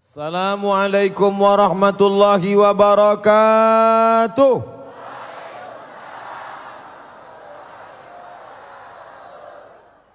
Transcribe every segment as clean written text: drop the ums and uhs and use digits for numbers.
Assalamualaikum warahmatullahi wabarakatuh.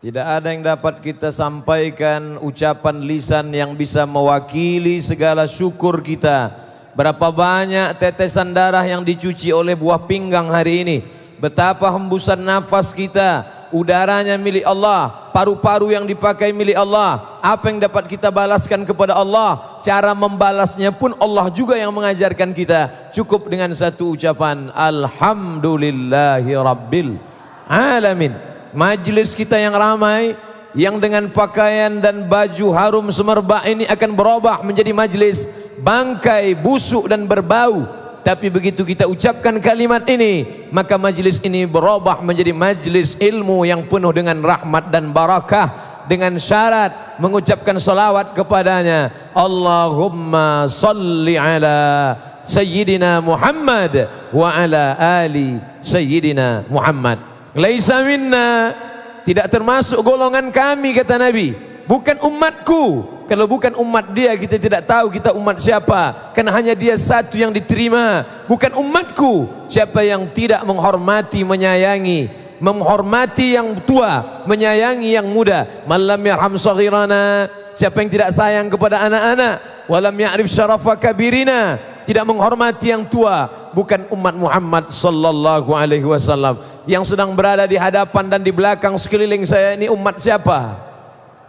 Tidak ada yang dapat kita sampaikan ucapan lisan yang bisa mewakili segala syukur kita. Berapa banyak tetesan darah yang dicuci oleh buah pinggang hari ini. Betapa hembusan nafas kita, udaranya milik Allah, paru-paru yang dipakai milik Allah. Apa yang dapat kita balaskan kepada Allah? Cara membalasnya pun Allah juga yang mengajarkan kita. Cukup dengan satu ucapan, Alhamdulillahi Rabbil Alamin. Majlis kita yang ramai, yang dengan pakaian dan baju harum semerbak ini akan berubah menjadi majlis bangkai, busuk dan berbau. Tapi begitu kita ucapkan kalimat ini, maka majlis ini berubah menjadi majlis ilmu yang penuh dengan rahmat dan barakah, dengan syarat mengucapkan salawat kepadanya. Allahumma salli ala Sayyidina Muhammad wa ala ali Sayyidina Muhammad. Laisa minna, tidak termasuk golongan kami, kata Nabi. Bukan umatku. Kalau bukan umat dia, kita tidak tahu kita umat siapa. Karena hanya dia satu yang diterima. Bukan umatku. Siapa yang tidak menghormati, menyayangi, menghormati yang tua, menyayangi yang muda. Malam yarham saghirana, siapa yang tidak sayang kepada anak-anak. Walam ya'rif syarafa kabirina, tidak menghormati yang tua, bukan umat Muhammad sallallahu alaihi wasallam. Yang sedang berada di hadapan dan di belakang sekeliling saya ini umat siapa?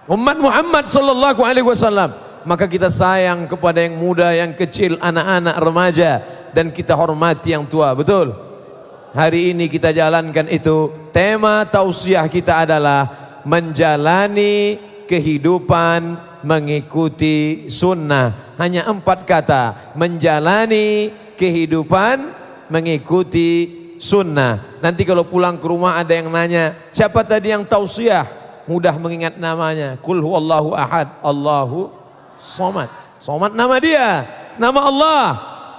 Umat Muhammad sallallahu alaihi wasallam. Maka kita sayang kepada yang muda, yang kecil, anak-anak, remaja, dan kita hormati yang tua. Betul? Hari ini kita jalankan itu. Tema tausiah kita adalah menjalani kehidupan mengikuti sunnah. Hanya 4 kata. Menjalani kehidupan mengikuti sunnah. Nanti kalau pulang ke rumah ada yang nanya, siapa tadi yang tausiah? Mudah mengingat namanya. Qul huwallahu ahad, Allahu somad. Somad nama dia, nama Allah.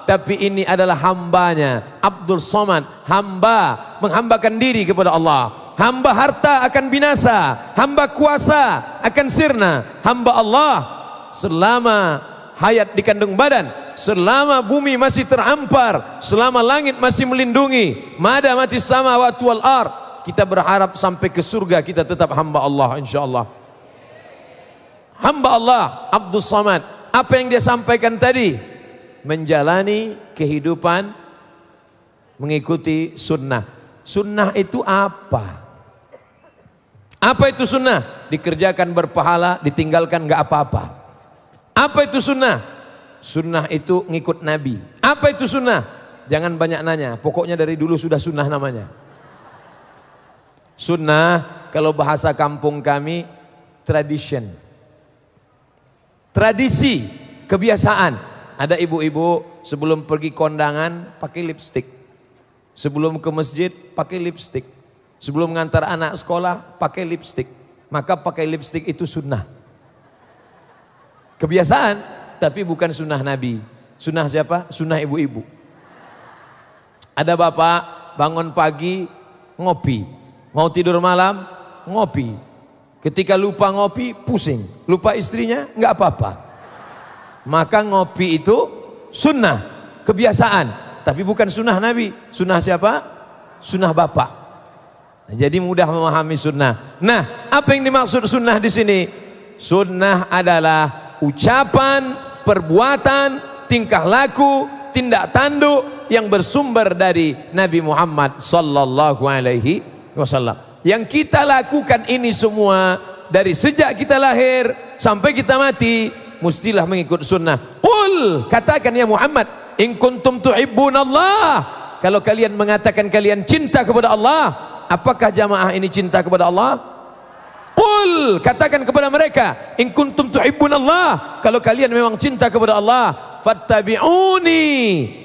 Tapi ini adalah hambanya, Abdul Somad. Hamba menghambakan diri kepada Allah. Hamba harta akan binasa, hamba kuasa akan sirna. Hamba Allah selama hayat di kandung badan, selama bumi masih terhampar, selama langit masih melindungi, mada mati samawati wal ard, kita berharap sampai ke surga kita tetap hamba Allah insyaallah. Hamba Allah Abdul Somad. Apa yang dia sampaikan tadi? Menjalani kehidupan mengikuti sunnah. Sunnah itu apa? Apa itu sunnah? Dikerjakan berpahala, ditinggalkan gak apa-apa. Apa itu sunnah? Sunnah itu ngikut Nabi. Apa itu sunnah? Jangan banyak nanya, pokoknya dari dulu sudah sunnah namanya. Sunnah kalau bahasa kampung kami tradition, tradisi, kebiasaan. Ada ibu-ibu sebelum pergi kondangan pakai lipstik, sebelum ke masjid pakai lipstik, sebelum mengantar anak sekolah pakai lipstik. Maka pakai lipstik itu sunnah, kebiasaan, tapi bukan sunnah Nabi. Sunnah siapa? Sunnah ibu-ibu. Ada bapak bangun pagi ngopi, mau tidur malam ngopi, ketika lupa ngopi pusing, lupa istrinya nggak apa-apa. Maka ngopi itu sunnah, kebiasaan, tapi bukan sunnah Nabi. Sunnah siapa? Sunnah bapak. Jadi mudah memahami sunnah. Nah, apa yang dimaksud sunnah di sini? Sunnah adalah ucapan, perbuatan, tingkah laku, tindak tanduk yang bersumber dari Nabi Muhammad sallallahu alaihi wasallam. Yang kita lakukan ini semua dari sejak kita lahir sampai kita mati, mestilah mengikut sunnah. Qul, katakan ya Muhammad, in kuntum tuhibbunallah, kalau kalian mengatakan kalian cinta kepada Allah. Apakah jamaah ini cinta kepada Allah? Qul, katakan kepada mereka, in kuntum tuhibbunallah, kalau kalian memang cinta kepada Allah, fattabi'uni,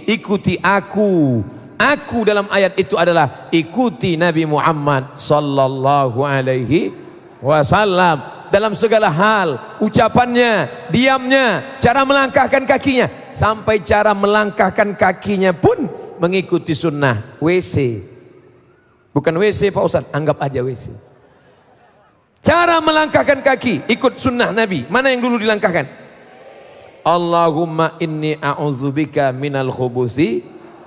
ikuti aku. Aku dalam ayat itu adalah ikuti Nabi Muhammad sallallahu alaihi wasallam dalam segala hal, ucapannya, diamnya, cara melangkahkan kakinya, sampai cara melangkahkan kakinya pun mengikuti sunnah. WC, bukan WC Pak Ustadz, anggap aja WC. Cara melangkahkan kaki ikut sunnah Nabi. Mana yang dulu dilangkahkan? Allahumma inni a'udzubika minal khubuthi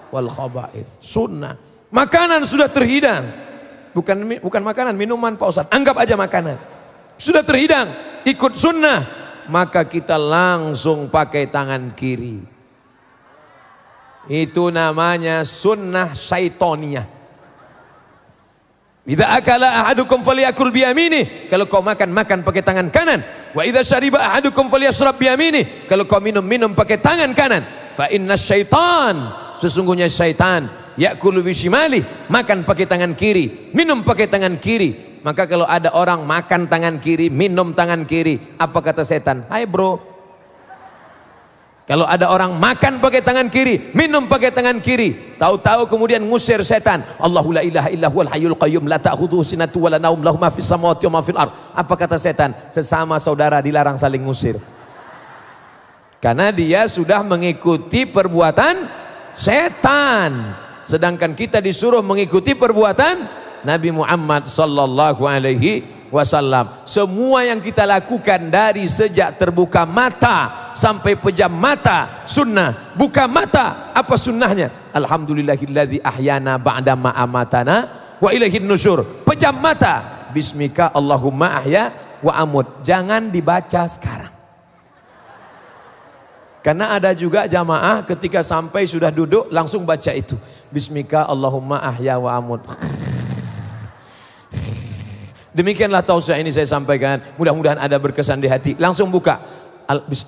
wal khaba'ith. Sunnah. Makanan sudah terhidang. Bukan makanan, minuman Pak Ustaz. Anggap aja makanan. Sudah terhidang, ikut sunnah, maka kita langsung pakai tangan kiri. Itu namanya sunnah syaitoniyah. Idza akala ahadukum falyakul biyamini. Kalau kau makan pakai tangan kanan. Wa idza syariba ahadukum falyashrab biyamini. Kalau kau minum pakai tangan kanan. Fa inna syaitan, sesungguhnya syaitan, yakulu bishimali, makan pakai tangan kiri, minum pakai tangan kiri. Maka kalau ada orang makan tangan kiri, minum tangan kiri, apa kata setan? Hai bro. Kalau ada orang makan pakai tangan kiri, minum pakai tangan kiri, tahu-tahu kemudian ngusir setan. Allahu la ilaha illa huwal hayyul qayyum la ta'khudhuhu sinatun wa la naum lahu ma fis samawati wa ma fil ard. Apa kata setan? Sesama saudara dilarang saling ngusir. Karena dia sudah mengikuti perbuatan setan. Sedangkan kita disuruh mengikuti perbuatan Nabi Muhammad sallallahu alaihi wasallam. Semua yang kita lakukan dari sejak terbuka mata sampai pejam mata sunnah. Buka mata, apa sunnahnya? Alhamdulillahilladzi ahyana ba'dama amatana wa ilaihin nusyur. Pejam mata, bismika Allahumma ahya wa amut. Jangan dibaca sekarang. Karena ada juga jamaah ketika sampai sudah duduk langsung baca itu. Bismika Allahumma ahya wa amut. Demikianlah tausiah ini saya sampaikan. Mudah-mudahan ada berkesan di hati. Langsung buka.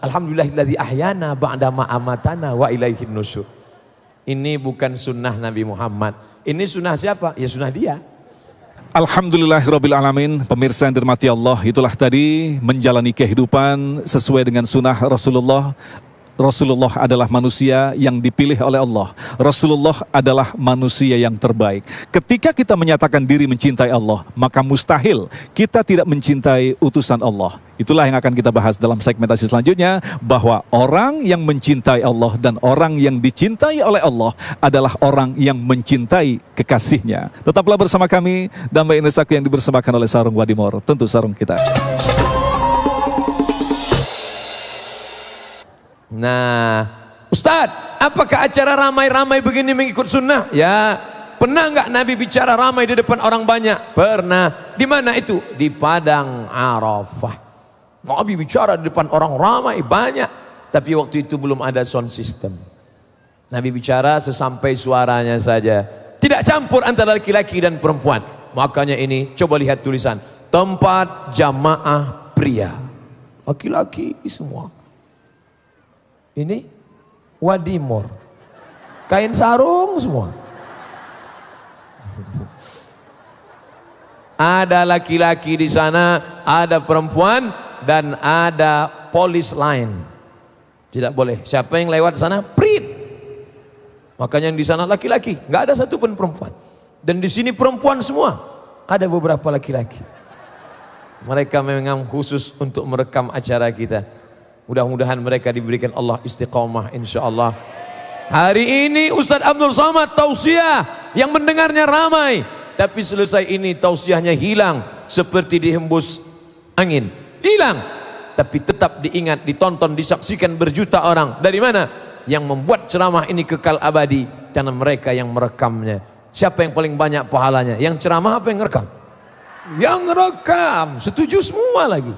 Alhamdulillahilladzi ahyana ba'dama amatana wa ilaihin nusyur. Ini bukan sunnah Nabi Muhammad. Ini sunnah siapa? Ya sunnah dia. Alhamdulillahirabbil alamin. Pemirsa yang dirahmati Allah, itulah tadi menjalani kehidupan sesuai dengan sunnah Rasulullah. Rasulullah adalah manusia yang dipilih oleh Allah. Rasulullah adalah manusia yang terbaik. Ketika kita menyatakan diri mencintai Allah, maka mustahil kita tidak mencintai utusan Allah. Itulah yang akan kita bahas dalam segmentasi selanjutnya, bahwa orang yang mencintai Allah dan orang yang dicintai oleh Allah adalah orang yang mencintai kekasihnya. Tetaplah bersama kami dan Mbak Ines Aku yang dipersembahkan oleh Sarung Wadimor, tentu sarung kita. Nah, Ustadz, apakah acara ramai-ramai begini mengikut sunnah? Ya, pernah nggak Nabi bicara ramai di depan orang banyak? Pernah. Di mana itu? Di Padang Arafah. Nabi bicara di depan orang ramai banyak, tapi waktu itu belum ada sound system. Nabi bicara sesampai suaranya saja, tidak campur antara laki-laki dan perempuan. Makanya ini, coba lihat tulisan, tempat jamaah pria, laki-laki semua. Ini Wadimor, kain sarung semua. Ada laki-laki di sana, ada perempuan, dan ada polis lain. Tidak boleh. Siapa yang lewat sana, prit. Makanya yang di sana laki-laki, nggak ada satupun perempuan. Dan di sini perempuan semua. Ada beberapa laki-laki. Mereka memang khusus untuk merekam acara kita. Mudah-mudahan mereka diberikan Allah istiqamah insyaallah. Hari ini Ustadz Abdul Somad tausiah yang mendengarnya ramai, tapi selesai ini tausiahnya hilang seperti dihembus angin. Hilang, tapi tetap diingat, ditonton, disaksikan berjuta orang. Dari mana? Yang membuat ceramah ini kekal abadi, karena mereka yang merekamnya. Siapa yang paling banyak pahalanya? Yang ceramah apa yang merekam? Yang merekam. Setuju semua lagi.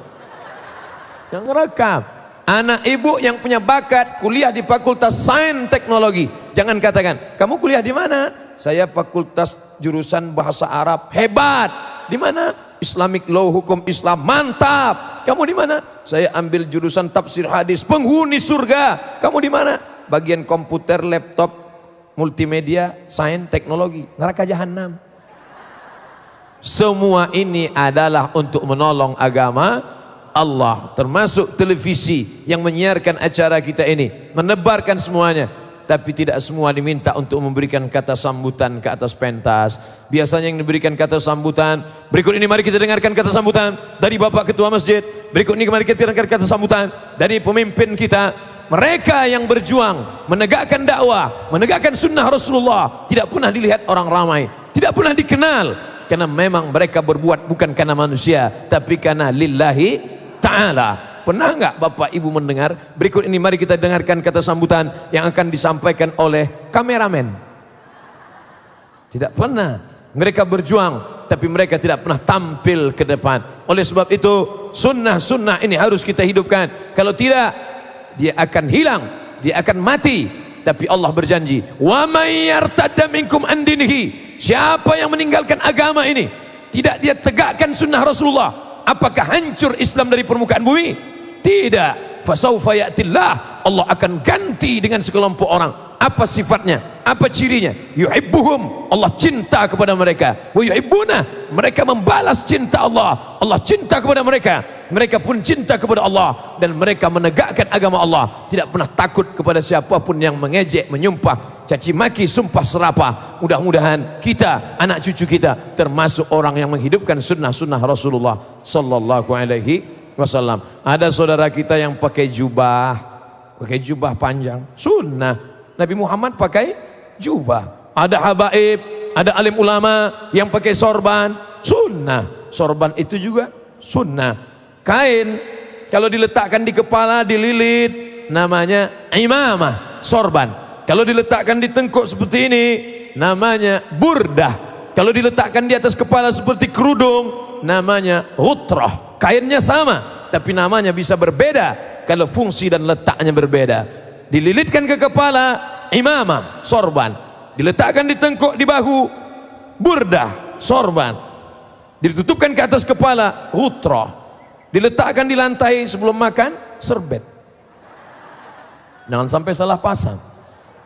Yang merekam. Anak ibu yang punya bakat kuliah di Fakultas Sains Teknologi, jangan katakan, kamu kuliah di mana? Saya Fakultas jurusan Bahasa Arab. Hebat. Di mana? Islamic Law, hukum Islam. Mantap. Kamu di mana? Saya ambil jurusan tafsir hadis, penghuni surga. Kamu di mana? Bagian komputer, laptop, multimedia, sains, teknologi. Neraka jahanam. Semua ini adalah untuk menolong agama Allah, termasuk televisi yang menyiarkan acara kita ini, menebarkan semuanya. Tapi tidak semua diminta untuk memberikan kata sambutan ke atas pentas. Biasanya yang diberikan kata sambutan, berikut ini mari kita dengarkan kata sambutan dari Bapak Ketua Masjid. Berikut ini mari kita dengarkan kata sambutan dari pemimpin kita. Mereka yang berjuang menegakkan dakwah, menegakkan sunnah Rasulullah, tidak pernah dilihat orang ramai, tidak pernah dikenal, karena memang mereka berbuat bukan karena manusia, tapi karena lillahi ta'ala. Pernah nggak Bapak Ibu mendengar? Berikut ini mari kita dengarkan kata sambutan yang akan disampaikan oleh kameramen. Tidak pernah. Mereka berjuang, tapi mereka tidak pernah tampil ke depan. Oleh sebab itu, sunnah-sunnah ini harus kita hidupkan. Kalau tidak, dia akan hilang, dia akan mati. Tapi Allah berjanji, wa may yartadda minkum an dinihi, siapa yang meninggalkan agama ini, tidak dia tegakkan sunnah Rasulullah, apakah hancur Islam dari permukaan bumi? Tidak. Fasaufa ya'tillah, Allah akan ganti dengan sekelompok orang. Apa sifatnya? Apa cirinya? Yuhibbuhum, Allah cinta kepada mereka. Wa yuhibbuna, mereka membalas cinta Allah. Allah cinta kepada mereka, mereka pun cinta kepada Allah, dan mereka menegakkan agama Allah. Tidak pernah takut kepada siapapun yang mengejek, menyumpah, caci maki, sumpah serapah. Mudah-mudahan kita, anak cucu kita, termasuk orang yang menghidupkan sunnah-sunnah Rasulullah sallallahu alaihi wasallam. Ada saudara kita yang pakai jubah panjang, sunnah. Nabi Muhammad pakai jubah. Ada habaib, ada alim ulama yang pakai sorban, sunnah. Sorban itu juga sunnah. Kain kalau diletakkan di kepala, dililit, namanya imamah, sorban. Kalau diletakkan di tengkuk seperti ini, namanya burdah. Kalau diletakkan di atas kepala seperti kerudung, namanya ghutrah. Kainnya sama, tapi namanya bisa berbeda kalau fungsi dan letaknya berbeda. Dililitkan ke kepala, imamah, sorban. Diletakkan di tengkuk, di bahu, burdah, sorban. Ditutupkan ke atas kepala, ghutrah. Diletakkan di lantai sebelum makan, serbet. Jangan sampai salah pasang.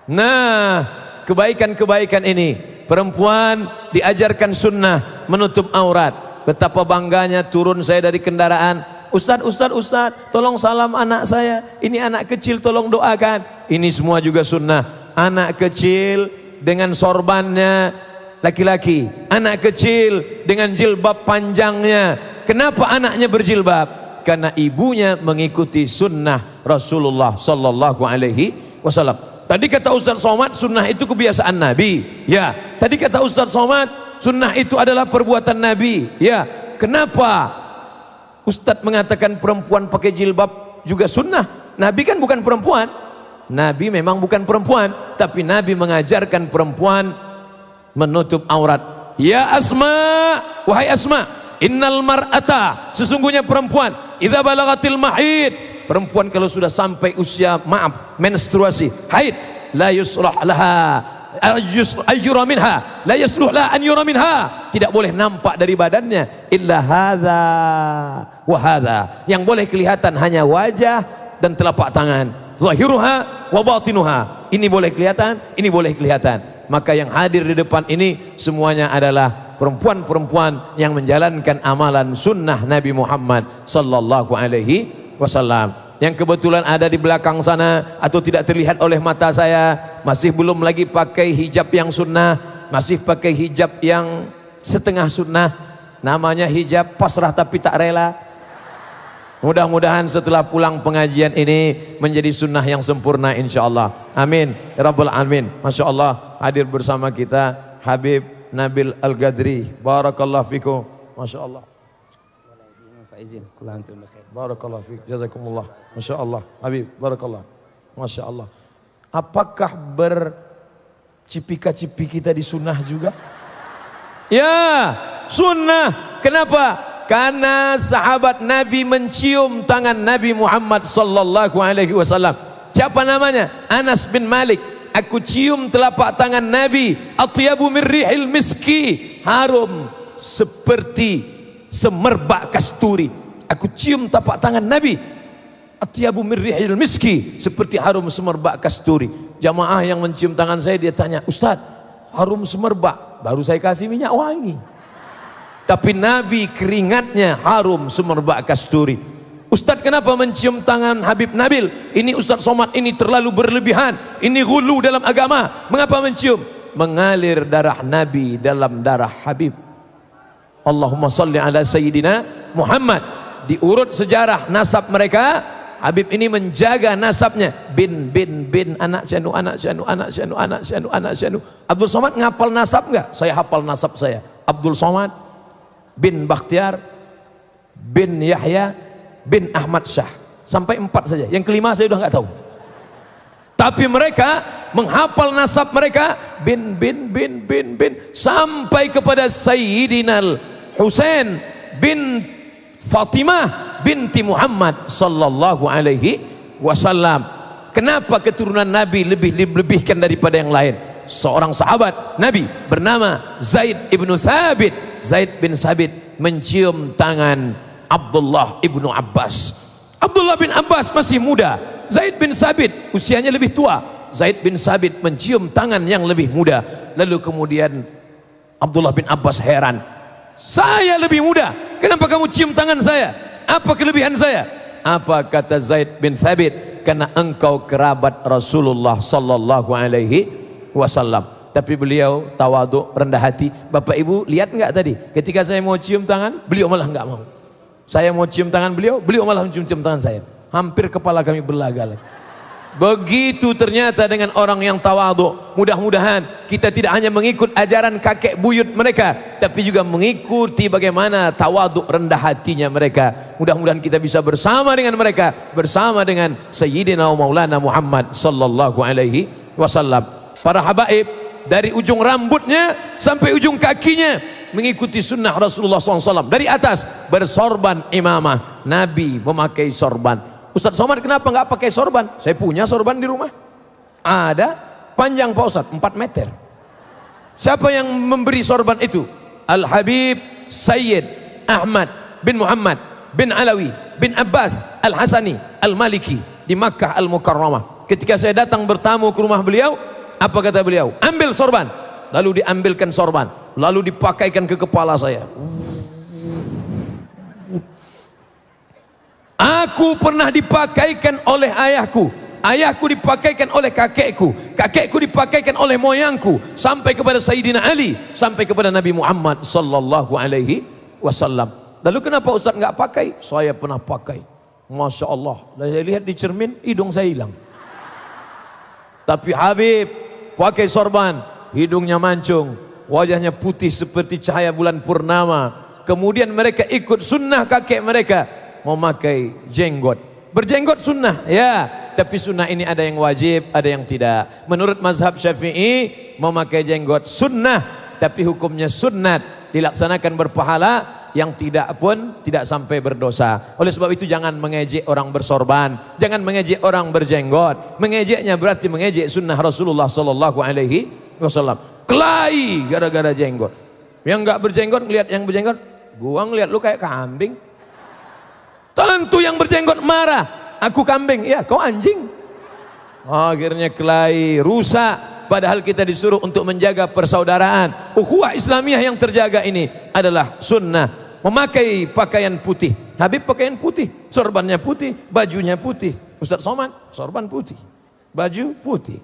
Nah, kebaikan-kebaikan ini, perempuan diajarkan sunnah menutup aurat. Betapa bangganya turun saya dari kendaraan, Ustaz, tolong salam anak saya, ini anak kecil, tolong doakan. Ini semua juga sunnah. Anak kecil dengan sorbannya, laki-laki. Anak kecil dengan jilbab panjangnya. Kenapa anaknya berjilbab? Karena ibunya mengikuti sunnah Rasulullah sallallahu alaihi wasallam. Tadi kata Ustaz Somad, sunnah itu kebiasaan Nabi. Ya, tadi kata Ustaz Somad, sunnah itu adalah perbuatan Nabi. Ya, kenapa Ustadz mengatakan perempuan pakai jilbab juga sunnah? Nabi kan bukan perempuan. Nabi memang bukan perempuan, tapi Nabi mengajarkan perempuan menutup aurat. Ya Asma, wahai Asma, innal mar'ata, sesungguhnya perempuan, idza balagatil mahid, perempuan kalau sudah sampai usia menstruasi, haid, la yusrah laha ayyura minha, la yasluh la an yura minha, tidak boleh nampak dari badannya illa hadza wa hadza, yang boleh kelihatan hanya wajah dan telapak tangan, zahiruha wa batinuha, ini boleh kelihatan, ini boleh kelihatan. Maka yang hadir di depan ini semuanya adalah perempuan-perempuan yang menjalankan amalan sunnah Nabi Muhammad sallallahu alaihi wasallam. Yang kebetulan ada di belakang sana atau tidak terlihat oleh mata saya, masih belum lagi pakai hijab yang sunnah, masih pakai hijab yang setengah sunnah, namanya hijab pasrah tapi tak rela. Mudah-mudahan setelah pulang pengajian ini menjadi sunnah yang sempurna insyaallah. Amin ya rabbal alamin. Masya Allah, hadir bersama kita Habib Nabil Al-Gadri, barakallahu fikum. Masya Allah. Barakallah fiik, jazakumullah. Masya Allah, Habib, barakallah. Masya Allah. Apakah bercipika-cipiki kita di sunnah juga? Ya, sunnah. Kenapa? Karena sahabat Nabi mencium tangan Nabi Muhammad sallallahu alaihi wasallam. Siapa namanya? Anas bin Malik. Aku cium telapak tangan Nabi, atyabu min rihil miski, harum seperti semerbak kasturi. Aku cium tapak tangan Nabi, atyabu min rihil miski, seperti harum semerbak kasturi. Jamaah yang mencium tangan saya, dia tanya, Ustaz, harum semerbak, baru saya kasih minyak wangi. Tapi Nabi keringatnya harum semerbak kasturi. Ustaz, kenapa mencium tangan Habib Nabil? Ini Ustaz Somad, ini terlalu berlebihan, ini ghulu dalam agama. Mengapa mencium? Mengalir darah Nabi dalam darah Habib. Allahumma salli ala Sayyidina Muhammad. Diurut sejarah nasab mereka, Habib ini menjaga nasabnya, bin anak syanu, anak syanu, anak syanu, anak syanu, anak syanu. Abdul Somad ngapal nasab enggak? Saya hafal nasab saya. Abdul Somad bin Bakhtiar bin Yahya bin Ahmad Syah. sampai 4 saja, yang kelima saya udah nggak tahu. Tapi mereka menghafal nasab mereka bin sampai kepada Sayyidina Husain bin Fatimah binti Muhammad sallallahu alaihi wasallam. Kenapa keturunan Nabi lebihkan daripada yang lain? Seorang sahabat Nabi bernama Zaid ibnu Thabit. Zaid bin Thabit mencium tangan Abdullah ibnu Abbas. Abdullah bin Abbas masih muda, Zaid bin Thabit usianya lebih tua. Zaid bin Thabit mencium tangan yang lebih muda. Lalu kemudian Abdullah bin Abbas heran, saya lebih muda, kenapa kamu cium tangan saya? Apa kelebihan saya? Apa kata Zaid bin Thabit? Karena engkau kerabat Rasulullah sallallahu alaihi wasallam. Tapi beliau tawadhu, rendah hati. Bapak Ibu lihat enggak tadi? Ketika saya mau cium tangan, beliau malah enggak mau. Saya mau cium tangan beliau, beliau malah mencium tangan saya. Hampir kepala kami berlagal. Begitu ternyata dengan orang yang tawadhu. Mudah-mudahan kita tidak hanya mengikut ajaran kakek buyut mereka, tapi juga mengikuti bagaimana tawadhu, rendah hatinya mereka. Mudah-mudahan kita bisa bersama dengan mereka, bersama dengan Sayyidina Maulana Muhammad sallallahu alaihi wasallam. Para habaib, dari ujung rambutnya sampai ujung kakinya mengikuti sunnah Rasulullah SAW. Dari atas bersorban imamah, Nabi memakai sorban. Ustaz Somad kenapa nggak pakai sorban? Saya punya sorban di rumah, ada, panjang Pak Ustaz 4 meter. Siapa yang memberi sorban itu? Al-Habib Sayyid Ahmad bin Muhammad bin Alawi bin Abbas Al-Hasani Al-Maliki di Makkah Al-Mukarramah. Ketika saya datang bertamu ke rumah beliau, apa kata beliau? Ambil sorban. Lalu diambilkan sorban, lalu dipakaikan ke kepala saya. Aku pernah dipakaikan oleh ayahku, ayahku dipakaikan oleh kakekku, kakekku dipakaikan oleh moyangku, sampai kepada Sayyidina Ali, sampai kepada Nabi Muhammad sallallahu alaihi wasallam. Lalu kenapa Ustaz nggak pakai? Saya pernah pakai. Masya Allah, saya lihat di cermin, hidung saya hilang. Tapi Habib pakai sorban, hidungnya mancung, wajahnya putih seperti cahaya bulan purnama. Kemudian mereka ikut sunnah kakek mereka, memakai jenggot. Berjenggot sunnah, ya, tapi sunnah ini ada yang wajib, ada yang tidak. Menurut mazhab Syafi'i, memakai jenggot sunnah, tapi hukumnya sunnat, dilaksanakan berpahala, yang tidak pun tidak sampai berdosa. Oleh sebab itu jangan mengejek orang bersorban, jangan mengejek orang berjenggot. Mengejeknya berarti mengejek sunnah Rasulullah sallallahu alaihi wasallam. Kelahi gara-gara jenggot. Yang enggak berjenggot ngelihat yang berjenggot, gua ngelihat lu kayak kambing. Tentu yang berjenggot marah, aku kambing, ya kau anjing. Akhirnya kelahi, rusak. Padahal kita disuruh untuk menjaga persaudaraan. Ukhuwah Islamiyah yang terjaga ini adalah sunnah. Memakai pakaian putih. Habib pakaian putih, sorbannya putih, bajunya putih. Ustaz Somad sorban putih, baju putih,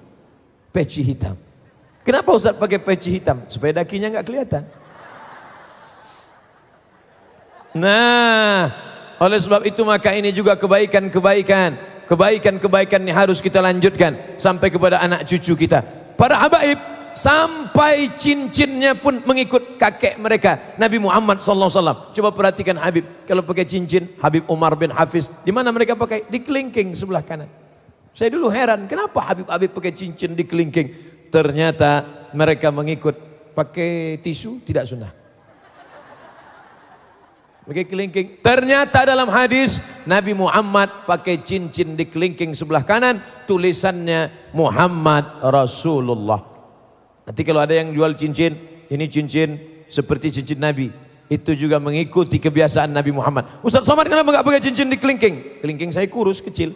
peci hitam. Kenapa Ustaz pakai peci hitam? Supaya dakinya nggak kelihatan. Nah, oleh sebab itu maka ini juga kebaikan ini harus kita lanjutkan sampai kepada anak cucu kita. Para habaib sampai cincinnya pun mengikut kakek mereka Nabi Muhammad SAW. Coba perhatikan Habib kalau pakai cincin. Habib Umar bin Hafiz, di mana mereka pakai? Di kelingking sebelah kanan. Saya dulu heran, kenapa Habib pakai cincin di kelingking? Ternyata mereka mengikut. Pakai tisu tidak sunnah, pakai kelingking. Ternyata dalam hadis Nabi Muhammad pakai cincin di kelingking sebelah kanan, tulisannya Muhammad Rasulullah. Nanti kalau ada yang jual cincin, ini cincin seperti cincin Nabi, itu juga mengikuti kebiasaan Nabi Muhammad. Ustaz Somad kenapa nggak pakai cincin di kelingking? Kelingking saya kurus kecil,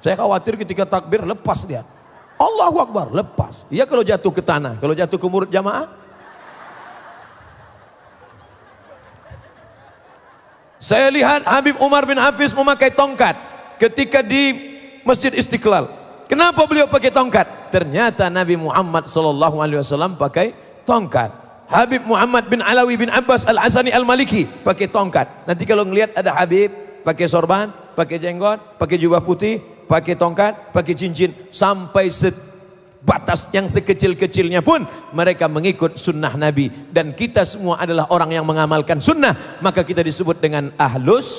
saya khawatir ketika takbir lepas dia. Allahu Akbar, lepas. Iya kalau jatuh ke tanah, kalau jatuh ke murid jamaah. Saya lihat Habib Umar bin Hafiz memakai tongkat ketika di Masjid Istiqlal. Kenapa beliau pakai tongkat? Ternyata Nabi Muhammad SAW pakai tongkat. Habib Muhammad bin Alawi bin Abbas Al-Hasani Al-Maliki pakai tongkat. Nanti kalau ngelihat ada Habib pakai sorban, pakai jenggot, pakai jubah putih, pakai tongkat, pakai cincin, sampai batas yang sekecil-kecilnya pun mereka mengikut sunnah Nabi. Dan kita semua adalah orang yang mengamalkan sunnah, maka kita disebut dengan ahlus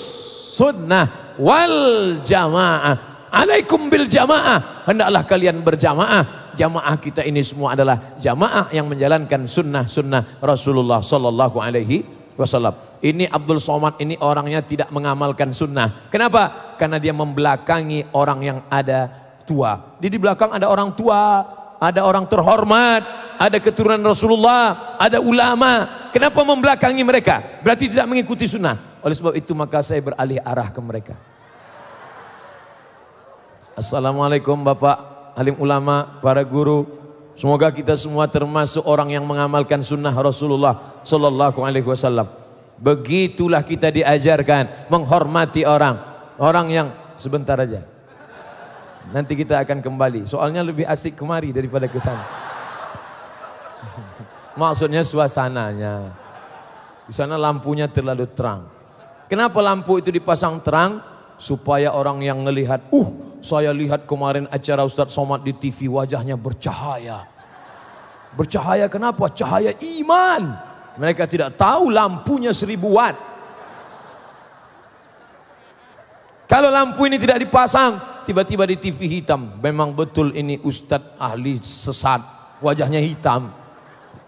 sunnah. wal jamaah. Alaikum bil jamaah, hendaklah kalian berjamaah. Jamaah kita ini semua adalah jamaah yang menjalankan sunnah-sunnah Rasulullah sallallahu alaihi wasallam. Ini Abdul Somad ini orangnya tidak mengamalkan sunnah. Kenapa? Karena dia membelakangi orang yang ada tua. Di belakang ada orang tua, ada orang terhormat, ada keturunan Rasulullah, ada ulama. Kenapa membelakangi mereka? Berarti tidak mengikuti sunnah. Oleh sebab itu maka saya beralih arah ke mereka. Assalamualaikum Bapak alim ulama, para guru. Semoga kita semua termasuk orang yang mengamalkan sunnah Rasulullah sallallahu alaihi wasallam. Begitulah kita diajarkan menghormati orang yang sebentar aja. Nanti kita akan kembali. Soalnya lebih asik kemari daripada ke sana. Maksudnya suasananya. Di sana lampunya terlalu terang. Kenapa lampu itu dipasang terang? Supaya orang yang ngelihat, saya lihat kemarin acara Ustadz Somad di TV, wajahnya bercahaya. Bercahaya kenapa? Cahaya iman. Mereka tidak tahu lampunya 1000 watt. Kalau lampu ini tidak dipasang, tiba-tiba di TV hitam. Memang betul ini Ustadz ahli sesat, wajahnya hitam.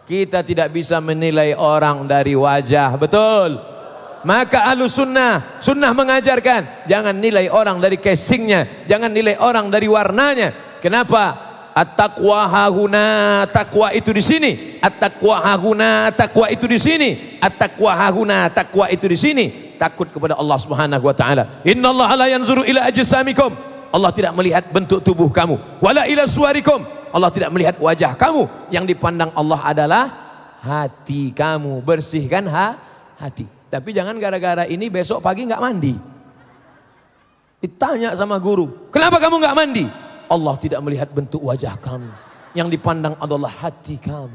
Kita tidak bisa menilai orang dari wajah, betul? Maka ahlus sunnah mengajarkan jangan nilai orang dari casingnya, jangan nilai orang dari warnanya. Kenapa? At-taqwa hahuna, takwa itu di sini. At-taqwa hahuna, takwa itu di sini. At-taqwa hahuna, takwa itu di sini. Takut kepada Allah Subhanahu wa taala. Innallaha la yanzuru ila ajsamikum. Allah tidak melihat bentuk tubuh kamu. Wala ila suwarikum. Allah tidak melihat wajah kamu. Yang dipandang Allah adalah hati kamu. Bersihkan hati. Tapi jangan gara-gara ini besok pagi nggak mandi. Ditanya sama guru, kenapa kamu nggak mandi? Allah tidak melihat bentuk wajah kamu. Yang dipandang adalah hati kamu.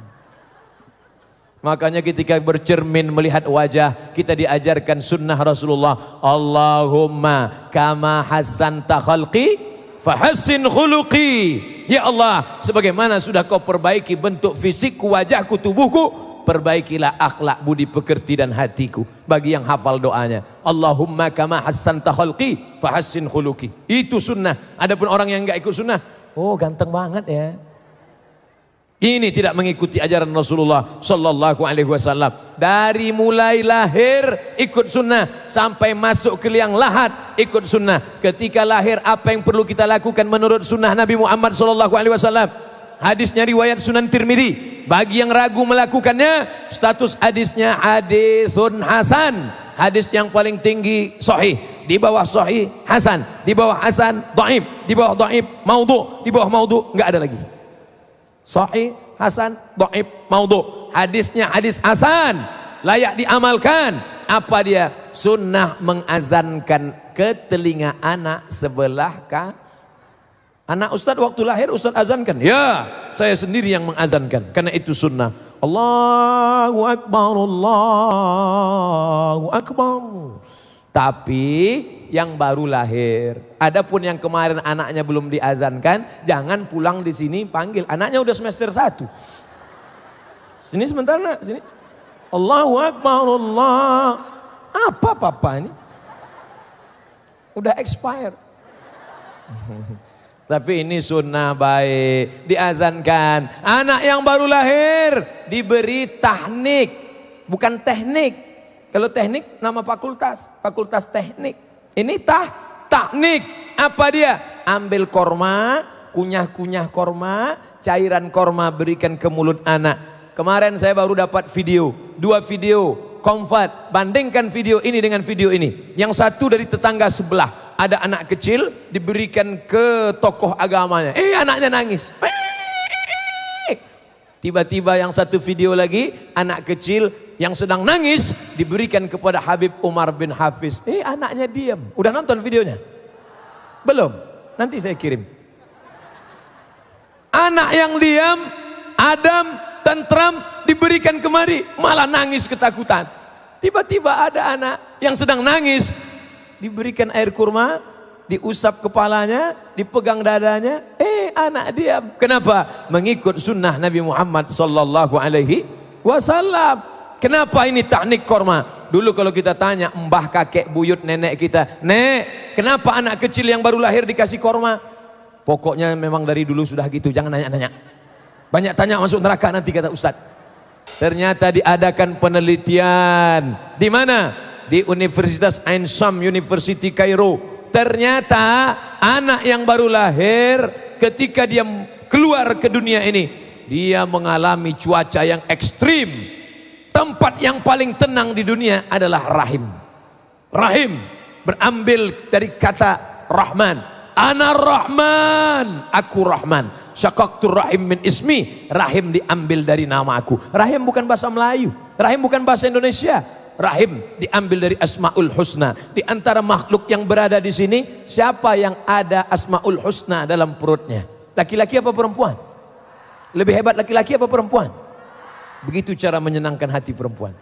Makanya ketika bercermin melihat wajah, kita diajarkan sunnah Rasulullah. Allahumma kama hassanta khalqi fahassin khuluqi. Ya Allah, sebagaimana sudah kau perbaiki bentuk fisikku, wajahku, tubuhku, perbaikilah akhlak, budi pekerti dan hatiku. Bagi yang hafal doanya, Allahumma kama hassanta khalqi fahassin khuluqi. Itu sunnah. Adapun orang yang enggak ikut sunnah, oh ganteng banget ya. Ini tidak mengikuti ajaran Rasulullah sallallahu alaihi wasallam. Dari mulai lahir ikut sunnah sampai masuk ke liang lahat ikut sunnah. Ketika lahir apa yang perlu kita lakukan menurut sunnah Nabi Muhammad sallallahu alaihi wasallam? Hadisnya riwayat Sunan Tirmidzi. Bagi yang ragu melakukannya, status hadisnya hadisun hasan. Hadis yang paling tinggi sahih, di bawah sahih hasan, di bawah hasan dhaif, di bawah dhaif maudhu, di bawah maudhu enggak ada lagi. Sahih, hasan, dhaif, maudhu. Hadisnya hadis hasan, layak diamalkan. Apa dia? Sunnah mengazankan ke telinga anak sebelah anak Ustadz waktu lahir Ustadz azankan. Ya, saya sendiri yang mengazankan. Karena itu sunnah. Allahu Akbar, Allahu Akbar. Tapi yang baru lahir. Adapun yang kemarin anaknya belum diazankan, jangan pulang di sini panggil. Anaknya udah semester 1. Sini sebentar nak, sini. Allahu Akbar, Allah. Apa papa ini? Udah expired. Tapi ini sunnah baik, diazankan. Anak yang baru lahir diberi tahnik, bukan teknik. Kalau teknik nama fakultas, fakultas teknik. Ini tahnik. Apa dia? Ambil korma, kunyah-kunyah korma, cairan korma berikan ke mulut anak. Kemarin saya baru dapat video, 2 video, Comfort. Bandingkan video ini dengan video ini. Yang satu dari tetangga sebelah. Ada anak kecil diberikan ke tokoh agamanya. Anaknya nangis. Tiba-tiba yang satu video lagi, anak kecil yang sedang nangis diberikan kepada Habib Umar bin Hafiz. Anaknya diam. Udah nonton videonya? Belum? Nanti saya kirim. Anak yang diam, adem, tentram diberikan kemari, malah nangis ketakutan. Tiba-tiba ada anak yang sedang nangis, diberikan air kurma, diusap kepalanya, dipegang dadanya, anak diam. Kenapa? Mengikut sunnah Nabi Muhammad sallallahu alaihi wasallam. Kenapa ini teknik korma? Dulu kalau kita tanya mbah, kakek, buyut, nenek kita, "Nek, kenapa anak kecil yang baru lahir dikasih korma?" Pokoknya memang dari dulu sudah gitu, jangan nanya-nanya. Banyak tanya masuk neraka nanti, kata Ustadz. Ternyata diadakan penelitian. Di mana? Di Universitas Ain Sham University Kairo. Ternyata anak yang baru lahir ketika dia keluar ke dunia ini, dia mengalami cuaca yang ekstrim. Tempat yang paling tenang di dunia adalah rahim. Rahim berambil dari kata Rahman. Ana Rahman, aku Rahman. Syaqaqtur rahim min ismi. Rahim diambil dari nama aku. Rahim bukan bahasa Melayu, rahim bukan bahasa Indonesia. Rahim diambil dari Asmaul Husna. Di antara makhluk yang berada di sini, siapa yang ada Asmaul Husna dalam perutnya? Laki-laki apa perempuan? Lebih hebat laki-laki apa perempuan? Begitu cara menyenangkan hati perempuan.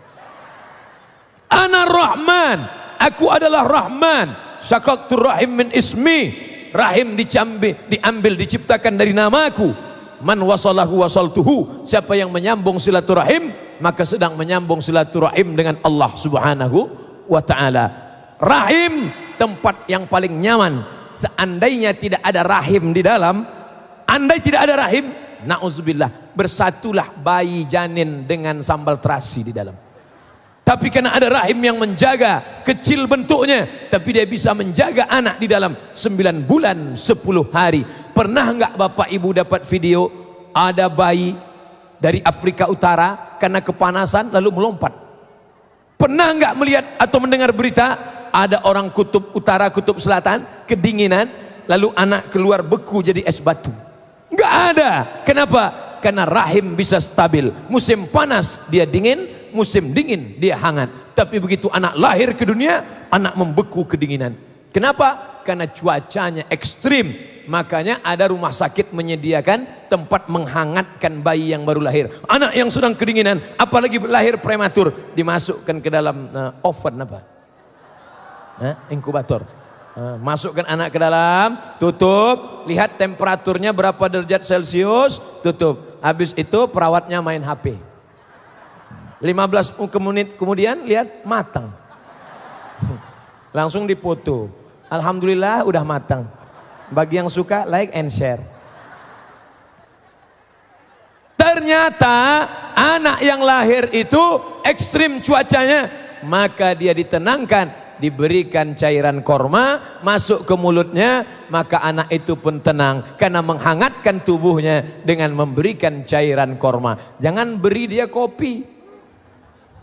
Ana Rahman, aku adalah Rahman. Syaqaqtur rahim min ismi. Rahim diambil, diciptakan dari namaku. Man wasalahu wasaltuhu. Siapa yang menyambung silaturahim, maka sedang menyambung silaturahim dengan Allah Subhanahu wa ta'ala. Rahim, tempat yang paling nyaman. Seandainya tidak ada rahim di dalam, andai tidak ada rahim, na'udzubillah, bersatulah bayi janin dengan sambal terasi di dalam. Tapi karena ada rahim yang menjaga, kecil bentuknya, tapi dia bisa menjaga anak di dalam 9 bulan 10 hari. Pernah enggak Bapak Ibu dapat video ada bayi dari Afrika Utara karena kepanasan lalu melompat? Pernah enggak melihat atau mendengar berita ada orang kutub utara, kutub selatan kedinginan lalu anak keluar beku jadi es batu? Enggak ada. Kenapa? Karena rahim bisa stabil. Musim panas dia dingin, musim dingin dia hangat. Tapi begitu anak lahir ke dunia, anak membeku kedinginan. Kenapa? Karena cuacanya ekstrim. Makanya ada rumah sakit menyediakan tempat menghangatkan bayi yang baru lahir. Anak yang sedang kedinginan, apalagi lahir prematur, dimasukkan ke dalam oven apa? Inkubator. Masukkan anak ke dalam, tutup, lihat temperaturnya berapa derajat Celcius, tutup. Habis itu perawatnya main HP. 15 menit kemudian lihat matang. Langsung dipoto. Alhamdulillah udah matang. Bagi yang suka like and share. Ternyata anak yang lahir itu ekstrim cuacanya, maka dia ditenangkan, diberikan cairan korma masuk ke mulutnya, maka anak itu pun tenang karena menghangatkan tubuhnya dengan memberikan cairan korma. Jangan beri dia kopi,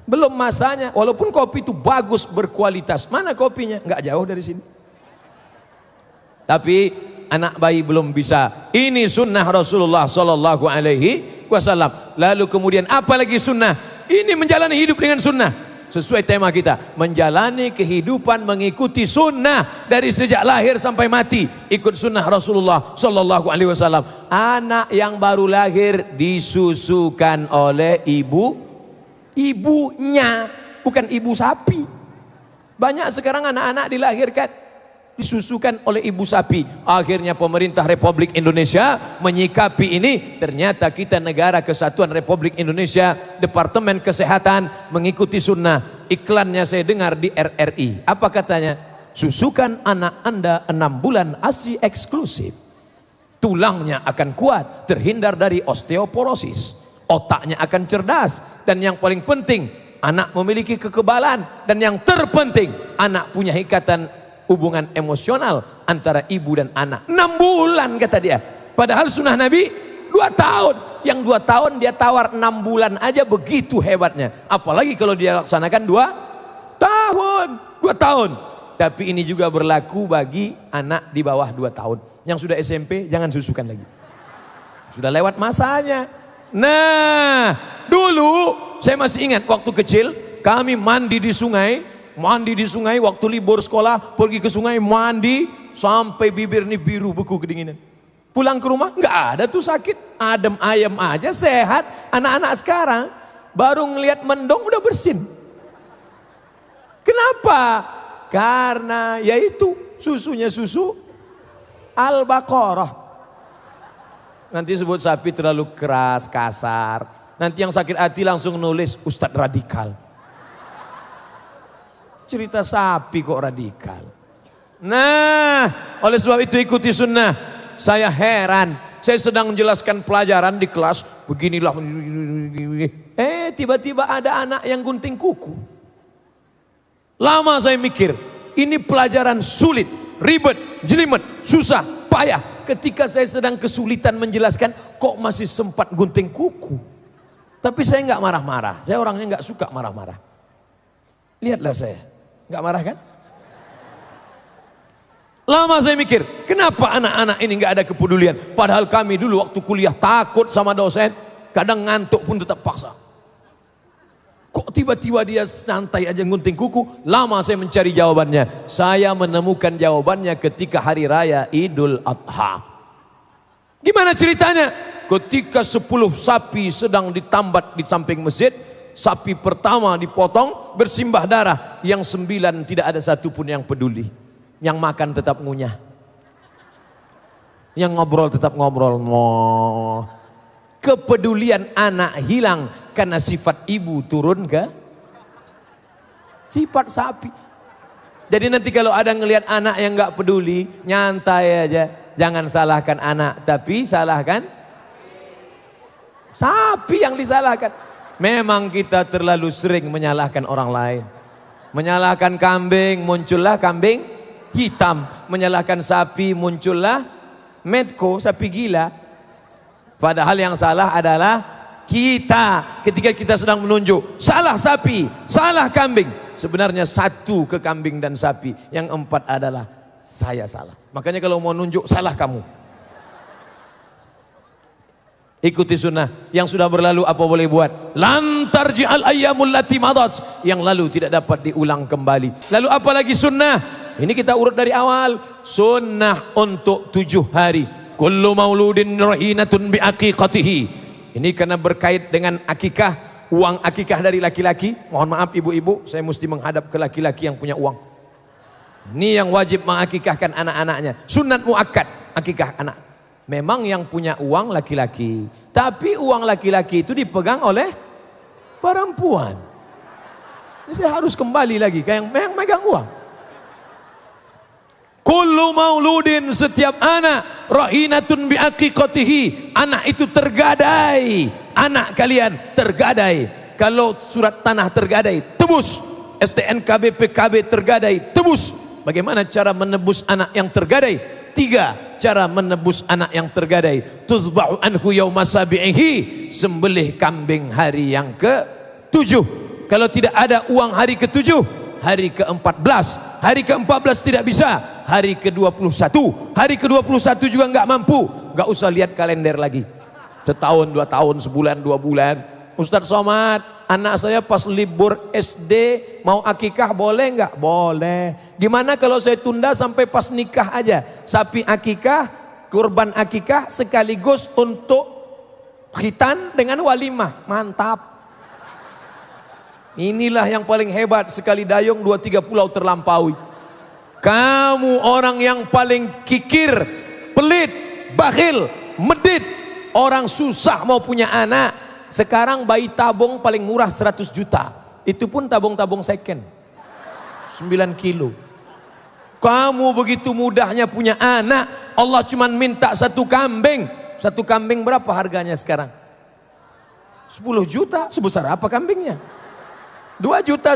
belum masanya. Walaupun kopi itu bagus, berkualitas, mana kopinya? Nggak jauh dari sini. Tapi anak bayi belum bisa. Ini sunnah Rasulullah Sallallahu Alaihi Wasallam. Lalu kemudian apa lagi sunnah? Ini menjalani hidup dengan sunnah. Sesuai tema kita, menjalani kehidupan mengikuti sunnah dari sejak lahir sampai mati. Ikut sunnah Rasulullah Sallallahu Alaihi Wasallam. Anak yang baru lahir disusukan oleh ibunya, bukan ibu sapi. Banyak sekarang anak-anak dilahirkan disusukan oleh ibu sapi. Akhirnya pemerintah Republik Indonesia menyikapi ini. Ternyata kita negara kesatuan Republik Indonesia, Departemen Kesehatan mengikuti sunnah. Iklannya saya dengar di RRI. Apa katanya? Susukan anak Anda 6 bulan ASI eksklusif. Tulangnya akan kuat, terhindar dari osteoporosis. Otaknya akan cerdas. Dan yang paling penting, anak memiliki kekebalan. Dan yang terpenting, anak punya ikatan hubungan emosional antara ibu dan anak. 6 bulan kata dia. Padahal sunnah Nabi 2 tahun. Yang 2 tahun dia tawar 6 bulan aja, begitu hebatnya. Apalagi kalau dia laksanakan 2 tahun. 2 tahun. Tapi ini juga berlaku bagi anak di bawah 2 tahun. Yang sudah SMP jangan susukan lagi. Sudah lewat masanya. Nah, dulu saya masih ingat waktu kecil kami mandi di sungai. Mandi di sungai waktu libur sekolah, pergi ke sungai mandi sampai bibir nih biru beku kedinginan. Pulang ke rumah nggak ada tuh sakit, adem ayem aja, sehat. Anak-anak sekarang baru ngelihat mendong udah bersin. Kenapa? Karena yaitu susunya susu Al-Baqarah. Nanti sebut sapi terlalu keras, kasar. Nanti yang sakit hati langsung nulis Ustadz radikal. Cerita sapi kok radikal. Nah, oleh sebab itu ikuti sunnah. Saya heran, saya sedang menjelaskan pelajaran di kelas, beginilah. Tiba-tiba ada anak yang gunting kuku. Lama saya mikir, ini pelajaran sulit, ribet, jelimet, susah, payah. Ketika saya sedang kesulitan menjelaskan, kok masih sempat gunting kuku. Tapi saya nggak marah-marah. Saya orangnya nggak suka marah-marah. Lihatlah saya, nggak marah kan? Lama saya mikir, kenapa anak-anak ini nggak ada kepedulian? Padahal kami dulu waktu kuliah takut sama dosen, kadang ngantuk pun tetap paksa. Kok tiba-tiba dia santai aja gunting kuku? Lama saya mencari jawabannya. Saya menemukan jawabannya ketika hari raya Idul Adha. Gimana ceritanya? Ketika 10 sapi sedang ditambat di samping masjid, sapi pertama dipotong bersimbah darah, yang 9 tidak ada satupun yang peduli. Yang makan tetap ngunyah, yang ngobrol tetap ngobrol. Kepedulian anak hilang karena sifat ibu turun ke sifat sapi. Jadi nanti kalau ada ngelihat anak yang nggak peduli, nyantai aja, jangan salahkan anak, tapi salahkan sapi yang disalahkan. Memang kita terlalu sering menyalahkan orang lain. Menyalahkan kambing, muncullah kambing hitam. Menyalahkan sapi, muncullah Medco, sapi gila. Padahal yang salah adalah kita. Ketika kita sedang menunjuk, salah sapi, salah kambing. Sebenarnya satu ke kambing dan sapi. Yang 4 adalah saya salah. Makanya kalau mau nunjuk, salah kamu. Ikuti sunnah. Yang sudah berlalu apa boleh buat? Lan tarji'al ayyamul lati madat. Yang lalu tidak dapat diulang kembali. Lalu apa lagi sunnah? Ini kita urut dari awal. Sunnah untuk 7 hari. Kullu mauludin rahinatun bi aqiqatihi. Ini karena berkait dengan akikah, uang akikah dari laki-laki. Mohon maaf ibu-ibu, saya mesti menghadap ke laki-laki yang punya uang. Ini yang wajib mengakikahkan anak-anaknya. Sunat muakkad, akikah anak. Memang yang punya uang laki-laki, tapi uang laki-laki itu dipegang oleh perempuan. Jadi saya harus kembali lagi ke yang megang uang. Kullu mauludin, setiap anak, rahinatun bi aqiqatihi, anak itu tergadai. Anak kalian tergadai. Kalau surat tanah tergadai, tebus. STNK BPKB tergadai, tebus. Bagaimana cara menebus anak yang tergadai? 3 cara menebus anak yang tergadai. Tuzba'u anhu yawma sabi'ihi, sembelih kambing hari yang ke-7. Kalau tidak ada uang hari ke-7, hari ke-14. Hari ke-14 tidak bisa, hari ke-21. Hari ke-21 juga nggak mampu. Nggak usah lihat kalender lagi. Setahun, 2 tahun, sebulan, 2 bulan. Ustadz Somad, anak saya pas libur SD mau akikah boleh nggak? Boleh. Gimana kalau saya tunda sampai pas nikah aja? Sapi akikah, kurban akikah sekaligus untuk khitan dengan walimah. Mantap. Inilah yang paling hebat, sekali dayung 2-3 pulau terlampaui. Kamu orang yang paling kikir, pelit, bakhil, medit. Orang susah mau punya anak. Sekarang bayi tabung paling murah 100 juta. Itu pun tabung-tabung second 9 kilo. Kamu begitu mudahnya punya anak. Allah cuma minta 1 kambing. 1 kambing berapa harganya sekarang? 10 juta. Sebesar apa kambingnya? 2,5 juta.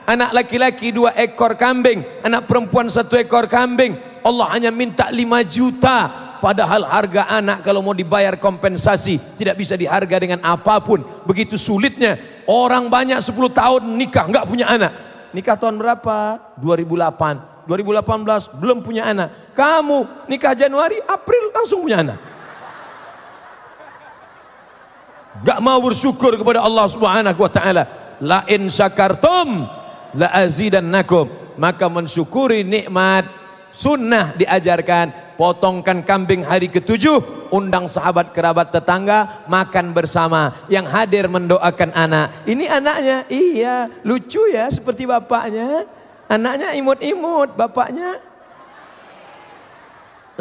Anak laki-laki 2 ekor kambing, anak perempuan 1 ekor kambing. Allah hanya minta 5 juta. Padahal harga anak kalau mau dibayar kompensasi tidak bisa diharga dengan apapun. Begitu sulitnya. Orang banyak 10 tahun nikah nggak punya anak. Nikah tahun berapa? 2008. 2018 belum punya anak. Kamu nikah Januari, April langsung punya anak. Gak mau bersyukur kepada Allah Subhanahu wa taala. La in syakartum la azidannakum. Maka mensyukuri nikmat. Sunnah diajarkan, potongkan kambing hari ke-7, undang sahabat, kerabat, tetangga, makan bersama. Yang hadir mendoakan anak. Ini anaknya, iya, lucu ya seperti bapaknya. Anaknya imut-imut, bapaknya.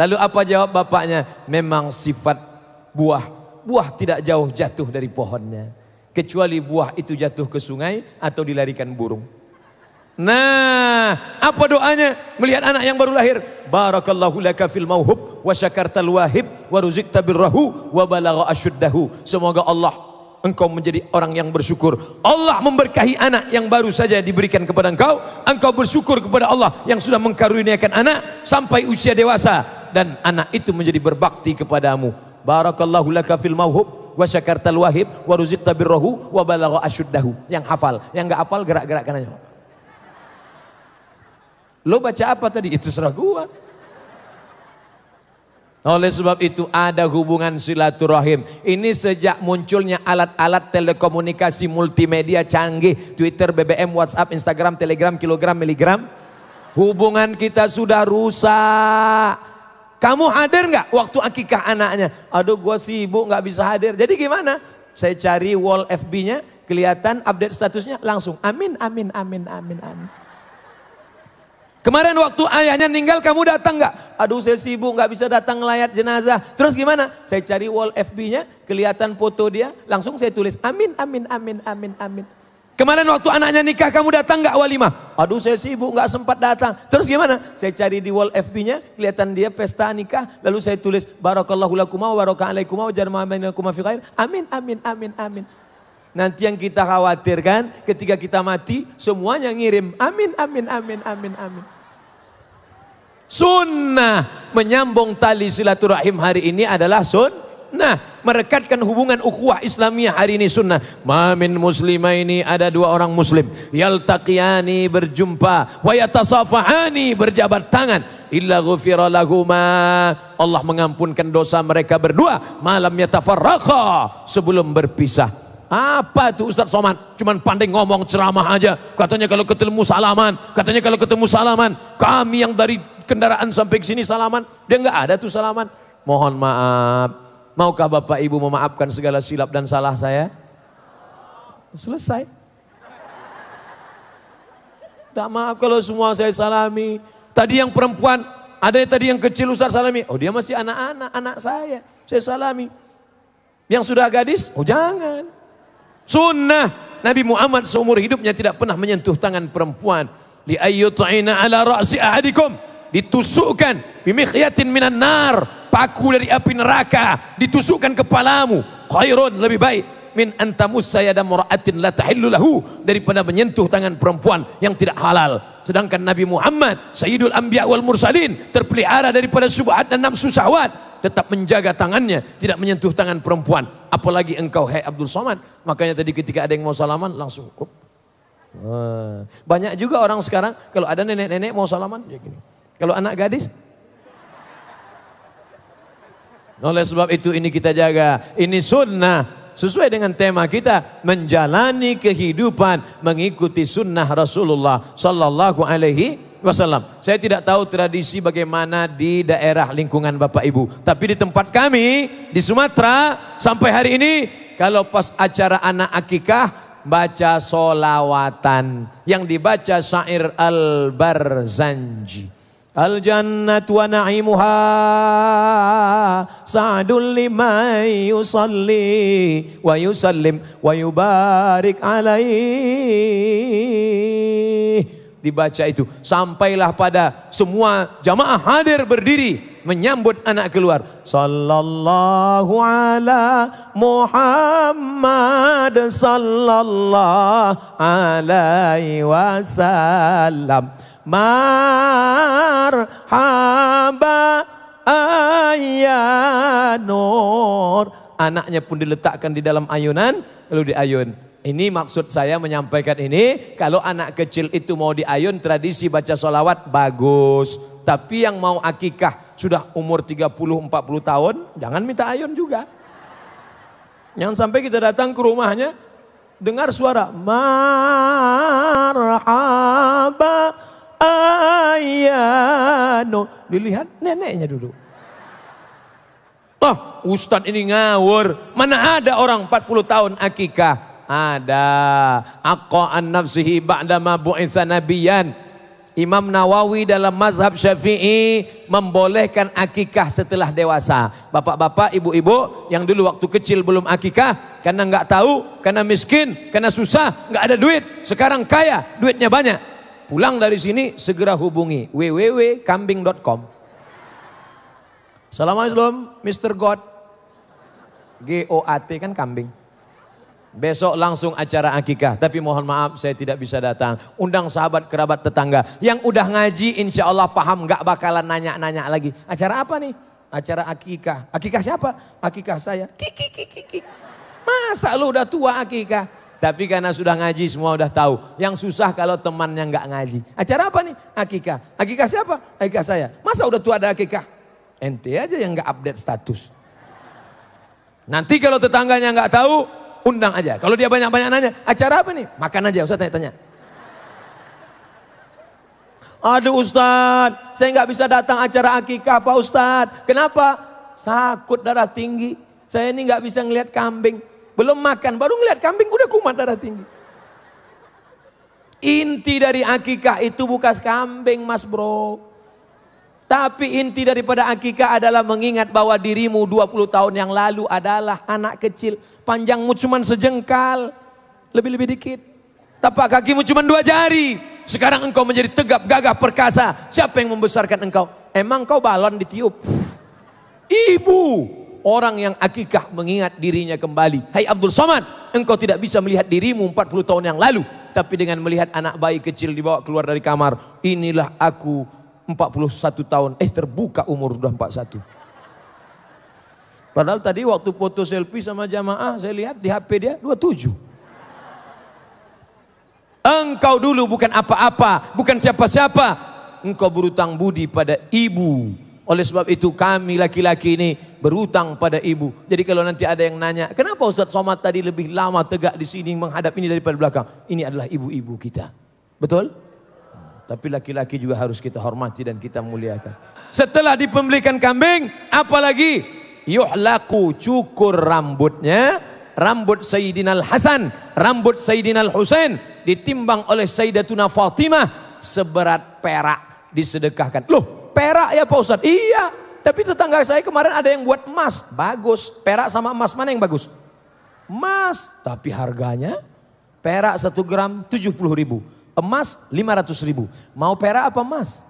Lalu apa jawab bapaknya? Memang sifat buah buah tidak jauh jatuh dari pohonnya, kecuali buah itu jatuh ke sungai atau dilarikan burung. Nah, apa doanya melihat anak yang baru lahir? Barakallahu laka fil mauhub wa syakartal wahib wa ruzikta birrahu wa balagha asyuddahu. Semoga Allah, engkau menjadi orang yang bersyukur. Allah memberkahi anak yang baru saja diberikan kepada engkau. Engkau bersyukur kepada Allah yang sudah mengkaruniakan anak sampai usia dewasa, dan anak itu menjadi berbakti kepadamu. Barakallahu laka fil mauhub wa syakartal wahib wa ruzikta birrahu wa balagha asyuddahu. Yang hafal, yang enggak hafal gerak-gerakkan aja. Lo baca apa tadi? Itu serah gua. Oleh sebab itu ada hubungan silaturahim. Ini sejak munculnya alat-alat telekomunikasi multimedia canggih, Twitter, BBM, WhatsApp, Instagram, Telegram, kilogram, miligram, hubungan kita sudah rusak. Kamu hadir nggak waktu akikah anaknya? Aduh, gua sibuk nggak bisa hadir. Jadi gimana? Saya cari wall FB-nya, kelihatan update statusnya, langsung amin, amin, amin, amin, amin. Kemarin waktu ayahnya meninggal, kamu datang nggak? Aduh, saya sibuk nggak bisa datang ngelayat jenazah. Terus gimana? Saya cari wall FB-nya, kelihatan foto dia, langsung saya tulis amin, amin, amin, amin, amin. Kemarin waktu anaknya nikah, kamu datang nggak walimah? Aduh, saya sibuk nggak sempat datang. Terus gimana? Saya cari di wall FB-nya, kelihatan dia pesta nikah, lalu saya tulis barakallahu lakuma wa baraka alaikuma wa jarma bainakuma fi khair. Amin, amin, amin, amin. Nanti yang kita khawatirkan ketika kita mati, semuanya ngirim amin, amin, amin, amin, amin. Sunnah menyambung tali silaturahim hari ini adalah sunnah, merekatkan hubungan ukhuwah Islamiyah hari ini sunnah. Mamin muslimaini, ada dua orang muslim, yaltaqiyani, berjumpa, wa yatasafahani, berjabat tangan, illa ghufira lahuma, Allah mengampunkan dosa mereka berdua, malam yatafarraqa, sebelum berpisah. Apa tuh Ustaz Somad? Cuman pandai ngomong ceramah aja. Katanya kalau ketemu salaman, katanya kalau ketemu salaman. Kami yang dari kendaraan sampai ke sini salaman, dia nggak ada tuh salaman. Mohon maaf. Maukah Bapak Ibu memaafkan segala silap dan salah saya? Selesai. Tak maaf kalau semua saya salami. Tadi yang perempuan, ada tadi yang kecil Ustaz salami. Oh, dia masih anak-anak, anak saya salami. Yang sudah gadis, oh jangan. Sunnah Nabi Muhammad seumur hidupnya tidak pernah menyentuh tangan perempuan. Li ayyut'ina ala ra'si ahadikum, ditusukkan bimikhyatin minan nar, paku dari api neraka ditusukkan kepalamu, khairun, lebih baik, min antamussa yada mura'atin la tahillu lahu, daripada menyentuh tangan perempuan yang tidak halal. Sedangkan Nabi Muhammad Sayyidul Anbiya wal Mursalin, terpelihara daripada syubhat dan nafsu syahwat, tetap menjaga tangannya, tidak menyentuh tangan perempuan. Apalagi engkau, hai Abdul Somad. Makanya tadi ketika ada yang mau salaman langsung banyak juga orang sekarang kalau ada nenek-nenek mau salaman ya gini. Kalau anak gadis, oleh sebab itu ini kita jaga. Ini sunnah sesuai dengan tema kita, menjalani kehidupan mengikuti sunnah Rasulullah Sallallahu Alaihi Wasallam. Saya tidak tahu tradisi bagaimana di daerah lingkungan Bapak Ibu, tapi di tempat kami di Sumatera sampai hari ini, kalau pas acara anak akikah baca solawatan yang dibaca syair Al-Barzanji. Al-jannatu wa na'imuha sa'dun liman yusalli wa yusallim wa yubarik alaihi. Dibaca itu sampailah pada semua jamaah hadir berdiri menyambut anak keluar. Sallallahu ala Muhammad sallallahu alaihi wasallam. Marhaba ayanur. Anaknya pun diletakkan di dalam ayunan, lalu diayun. Ini maksud saya menyampaikan ini, kalau anak kecil itu mau diayun, tradisi baca sholawat bagus. Tapi yang mau akikah sudah umur 30-40 tahun, jangan minta ayun juga. Jangan sampai kita datang ke rumahnya, dengar suara marhaba ayano, dilihat neneknya duduk. Oh, Ustadz ini ngawur. Mana ada orang 40 tahun akikah? Ada. Aqa'an nafsihi ba'dama bu'itsa nabiyan. Imam Nawawi dalam mazhab Syafi'i membolehkan akikah setelah dewasa. Bapak-bapak, ibu-ibu yang dulu waktu kecil belum akikah karena nggak tahu, karena miskin, karena susah, nggak ada duit. Sekarang kaya, duitnya banyak. Pulang dari sini segera hubungi www.kambing.com. Assalamualaikum Mr. God. GOAT kan kambing. Besok langsung acara akikah, tapi mohon maaf saya tidak bisa datang. Undang sahabat, kerabat, tetangga. Yang udah ngaji insya Allah paham, gak bakalan nanya-nanya lagi. Acara apa nih? Acara akikah. Akikah siapa? Akikah saya. Kiki. Masa lu udah tua akikah? Tapi karena sudah ngaji semua udah tahu. Yang susah kalau temannya gak ngaji. Acara apa nih? Akikah. Akikah siapa? Akikah saya. Masa udah tua ada akikah? Ente aja yang gak update status. Nanti kalau tetangganya gak tahu, undang aja. Kalau dia banyak-banyak nanya, acara apa nih? Makan aja, Ustaz tanya-tanya. Aduh Ustaz, saya nggak bisa datang acara akikah Pak Ustaz. Kenapa? Sakut darah tinggi. Saya ini nggak bisa ngelihat kambing. Belum makan, baru ngelihat kambing udah kumat darah tinggi. Inti dari akikah itu bukan kambing mas bro. Tapi inti daripada akikah adalah mengingat bahwa dirimu 20 tahun yang lalu adalah anak kecil. Panjangmu cuma sejengkal, lebih-lebih dikit. Tapak kakimu cuma 2 jari. Sekarang engkau menjadi tegap, gagah, perkasa. Siapa yang membesarkan engkau? Emang kau balon ditiup? Ibu, orang yang akikah mengingat dirinya kembali. Hai Abdul Somad, engkau tidak bisa melihat dirimu 40 tahun yang lalu. Tapi dengan melihat anak bayi kecil dibawa keluar dari kamar. Inilah aku 41 tahun, terbuka umur sudah 41. Padahal tadi waktu foto selfie sama jamaah, saya lihat di HP dia 27. Engkau dulu bukan apa-apa, bukan siapa-siapa. Engkau berutang budi pada ibu. Oleh sebab itu kami laki-laki ini berutang pada ibu. Jadi kalau nanti ada yang nanya, kenapa Ustaz Somad tadi lebih lama tegak di sini menghadap ini daripada belakang? Ini adalah ibu-ibu kita. Betul? Tapi laki-laki juga harus kita hormati dan kita muliakan. Setelah dipembelikan kambing, apalagi yuhlaku, cukur rambutnya. Rambut Sayyidina Al-Hasan, rambut Sayyidina Al-Husain ditimbang oleh Sayyidatuna Fatimah seberat perak, disedekahkan. Loh, perak ya Pak Ustaz? Iya, tapi tetangga saya kemarin ada yang buat emas. Bagus, perak sama emas mana yang bagus? Emas, tapi harganya perak 1 gram 70.000. Emas 500.000. Mau perak apa emas?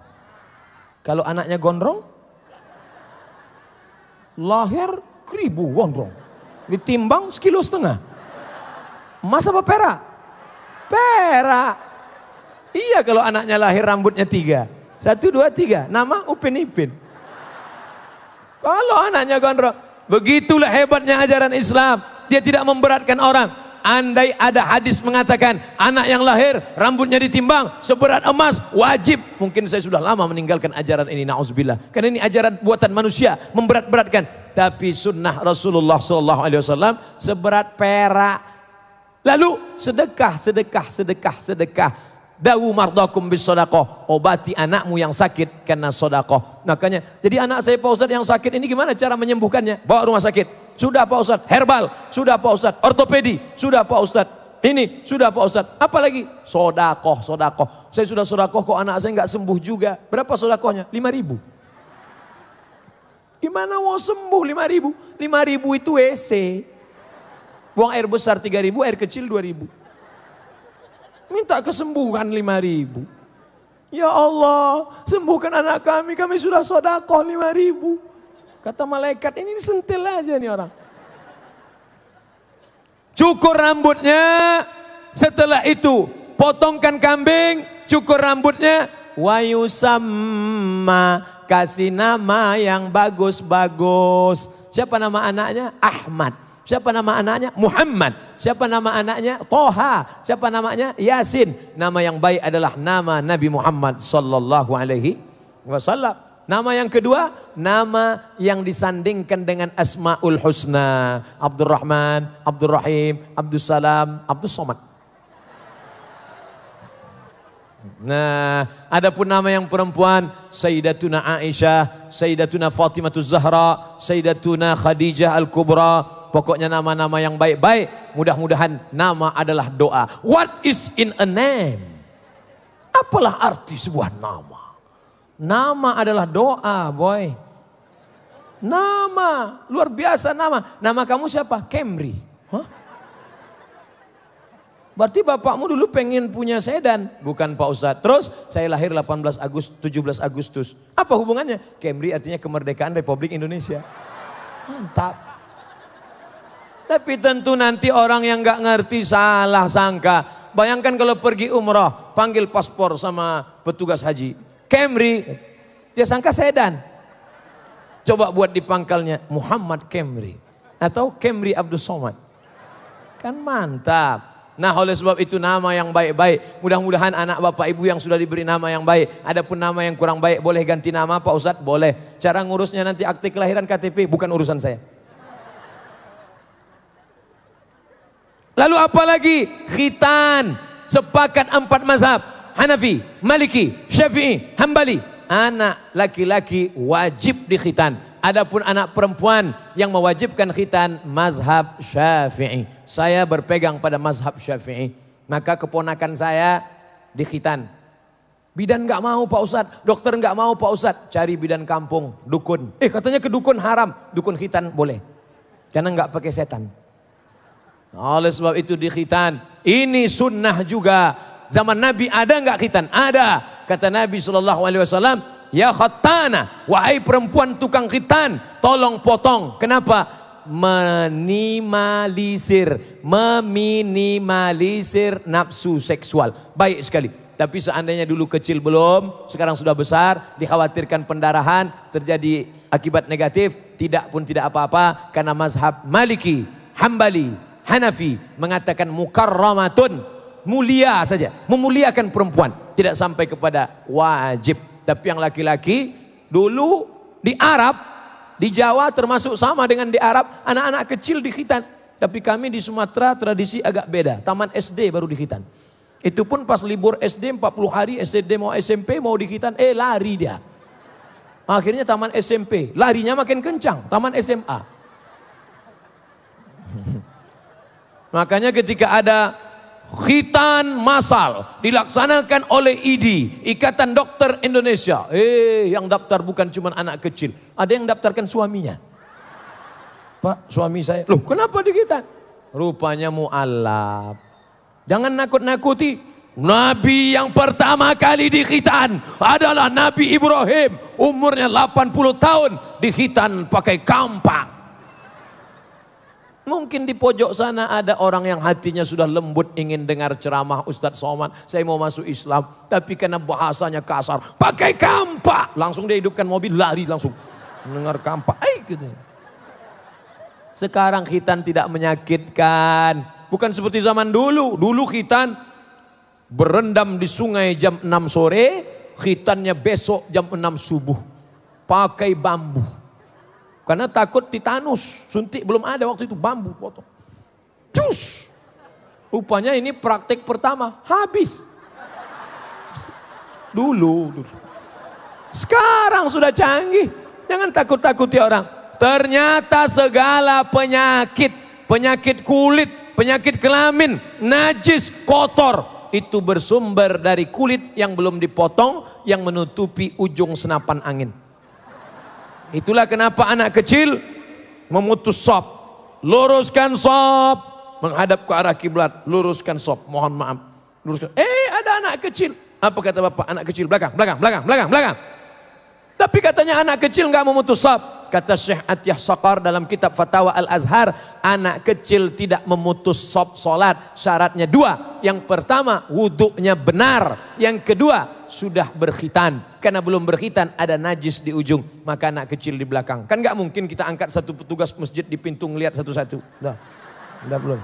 Kalau anaknya gondrong, lahir 1.000 gondrong, ditimbang 1,5 kilo. Emas apa perak? Perak. Iya, kalau anaknya lahir rambutnya 3, 1, 2, 3, nama Upin Ipin. Kalau anaknya gondrong, begitulah hebatnya ajaran Islam. Dia tidak memberatkan orang. Andai ada hadis mengatakan anak yang lahir rambutnya ditimbang seberat emas, wajib. Mungkin saya sudah lama meninggalkan ajaran ini, na'udzubillah. Karena ini ajaran buatan manusia, memberat-beratkan. Tapi sunnah Rasulullah SAW seberat perak. Lalu sedekah. Dawu mardakum bis sodakoh, obati anakmu yang sakit karena sodakoh. Makanya, jadi anak saya Pak Ustadz yang sakit ini gimana cara menyembuhkannya? Bawa rumah sakit. Sudah Pak Ustadz, herbal. Sudah Pak Ustadz, ortopedi. Sudah Pak Ustadz, ini. Sudah Pak Ustadz. Apalagi? Sodakoh. Saya sudah sodakoh kok anak saya nggak sembuh juga. Berapa sodakohnya? 5.000. Gimana mau sembuh 5.000? 5.000 itu WC. Buang air besar 3.000, air kecil 2.000. Minta kesembuhan 5.000. Ya Allah, sembuhkan anak kami sudah sodakoh 5.000. Kata malaikat, ini sentil aja nih orang. Cukur rambutnya, setelah itu potongkan kambing, cukur rambutnya, wa yusamma, kasih nama yang bagus-bagus. Siapa nama anaknya? Ahmad. Siapa nama anaknya? Muhammad. Siapa nama anaknya? Toha. Siapa namanya? Yasin. Nama yang baik adalah nama Nabi Muhammad sallallahu alaihi wasallam. Nama yang kedua, nama yang disandingkan dengan Asmaul Husna. Abdurrahman, Abdurrahim, Abdussalam, Abdussamad. Nah, adapun nama yang perempuan, Sayyidatuna Aisyah, Sayyidatuna Fatimatuz Zahra, Sayyidatuna Khadijah Al-Kubra. Pokoknya nama-nama yang baik-baik. Mudah-mudahan nama adalah doa. What is in a name? Apalah arti sebuah nama? Nama adalah doa, boy. Nama, luar biasa nama. Nama kamu siapa? Camry. Hah? Berarti bapakmu dulu pengen punya sedan. Bukan Pak Ustadz. Terus saya lahir 17 Agustus. Apa hubungannya? Camry artinya kemerdekaan Republik Indonesia. Mantap. Tapi tentu nanti orang yang gak ngerti salah sangka. Bayangkan kalau pergi umrah, panggil paspor sama petugas haji. Camry, dia sangka sedan. Coba buat di pangkalnya Muhammad Camry atau Camry Abdul Somad. Kan mantap. Nah, oleh sebab itu nama yang baik-baik. Mudah-mudahan anak bapak ibu yang sudah diberi nama yang baik. Adapun nama yang kurang baik, boleh ganti nama Pak Ustadz? Boleh. Cara ngurusnya nanti akte kelahiran KTP, bukan urusan saya. Lalu apa lagi? Khitan. Sepakat 4 mazhab. Hanafi, Maliki, Syafi'i, Hambali. Anak laki-laki wajib dikhitan. Adapun anak perempuan yang mewajibkan khitan mazhab Syafi'i. Saya berpegang pada mazhab Syafi'i. Maka keponakan saya dikhitan. Bidan nggak mau Pak Ustadz, dokter nggak mau Pak Ustadz. Cari bidan kampung, dukun. Katanya ke dukun haram, dukun khitan boleh. Karena nggak pakai setan. Oleh sebab itu dikhitan. Ini sunnah juga. Zaman Nabi ada nggak khitan? Ada. Kata Nabi SAW, ya khattana, wahai perempuan tukang khitan, tolong potong. Kenapa? Meminimalisir nafsu seksual. Baik sekali. Tapi seandainya dulu kecil belum, sekarang sudah besar, dikhawatirkan pendarahan, terjadi akibat negatif, tidak pun tidak apa-apa. Karena mazhab Maliki, Hambali, Hanafi mengatakan mukarramatun, mulia saja, memuliakan perempuan, tidak sampai kepada wajib. Tapi yang laki-laki dulu di Arab, di Jawa termasuk sama dengan di Arab, anak-anak kecil dikhitan. Tapi kami di Sumatera tradisi agak beda, taman SD baru dikhitan. Itu pun pas libur SD 40 hari, SD mau SMP mau dikhitan, lari dia. Akhirnya taman SMP, larinya makin kencang, taman SMA. Makanya ketika ada khitan massal dilaksanakan oleh IDI, Ikatan Dokter Indonesia. Yang daftar bukan cuma anak kecil, ada yang daftarkan suaminya. Pak, suami saya. Loh, kenapa dikhitan? Rupanya mu'alaf. Jangan nakut-nakuti. Nabi yang pertama kali dikhitan adalah Nabi Ibrahim. Umurnya 80 tahun, dikhitan pakai kampak. Mungkin di pojok sana ada orang yang hatinya sudah lembut, ingin dengar ceramah Ustadz Somad, saya mau masuk Islam, tapi karena bahasanya kasar, pakai kampak, langsung dia hidupkan mobil, lari langsung dengar kampak, gitu. Sekarang khitan tidak menyakitkan, bukan seperti zaman dulu. Dulu khitan berendam di sungai jam 6 sore, khitannya besok jam 6 subuh, pakai bambu. Karena takut titanus, suntik belum ada waktu itu, bambu potong. Cus! Rupanya ini praktek pertama, habis. Dulu. Sekarang sudah canggih, jangan takut-takuti orang. Ternyata segala penyakit, penyakit kulit, penyakit kelamin, najis, kotor, itu bersumber dari kulit yang belum dipotong, yang menutupi ujung senapan angin. Itulah kenapa anak kecil memutus sop, luruskan sop, menghadap ke arah kiblat, luruskan sop, mohon maaf, luruskan. Ada anak kecil, apa kata bapak? Anak kecil belakang. Tapi katanya anak kecil nggak memutus sop. Kata Syekh Atiyah Saqar dalam kitab Fatawa Al-Azhar, anak kecil tidak memutus sop solat, syaratnya 2. Yang pertama, wuduknya benar. Yang kedua, sudah berkhitan. Karena belum berkhitan ada najis di ujung, maka anak kecil di belakang. Kan nggak mungkin kita angkat satu petugas masjid di pintu ngelihat satu-satu. Udah belum.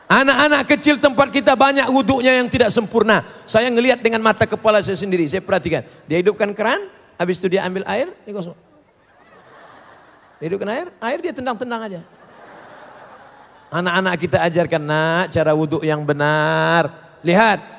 Anak-anak kecil tempat kita banyak wuduknya yang tidak sempurna. Saya ngelihat dengan mata kepala saya sendiri, saya perhatikan. Dia hidupkan keran, habis itu dia ambil air, ini kosong. Dia hidupkan air dia tendang-tendang aja. Anak-anak kita ajarkan, nak, cara wuduk yang benar. Lihat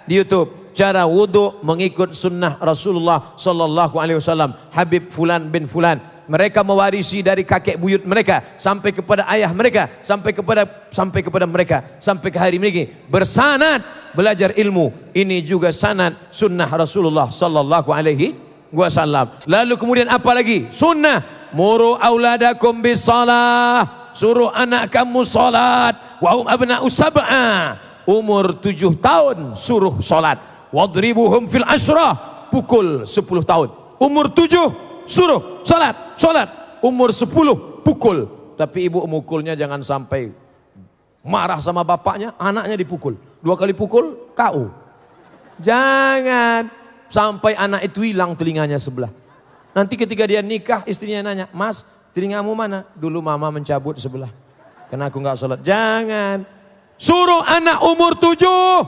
di YouTube cara wudhu mengikut sunnah Rasulullah Sallallahu Alaihi Wasallam. Habib Fulan bin Fulan Mereka mewarisi dari kakek buyut mereka sampai kepada ayah mereka, sampai kepada mereka, sampai ke hari ini bersanad belajar ilmu. Ini juga sanad sunnah Rasulullah sallallahu alaihi wasallam. Lalu kemudian apa lagi? Sunnah, muru auladakum bisalah, suruh anak kamu salat, wa hum abna'u sab'a, umur 7 tahun suruh salat, wadribuhum fil asyrah, pukul 10 tahun. Umur 7 suruh salat, umur 10 pukul. Tapi ibu mukulnya jangan sampai marah sama bapaknya, anaknya dipukul. 2 kali pukul KO. Jangan sampai anak itu hilang telinganya sebelah. Nanti ketika dia nikah, istrinya nanya, "Mas, telingamu mana?" "Dulu mama mencabut sebelah karena aku nggak sholat." Jangan. Suruh anak umur 7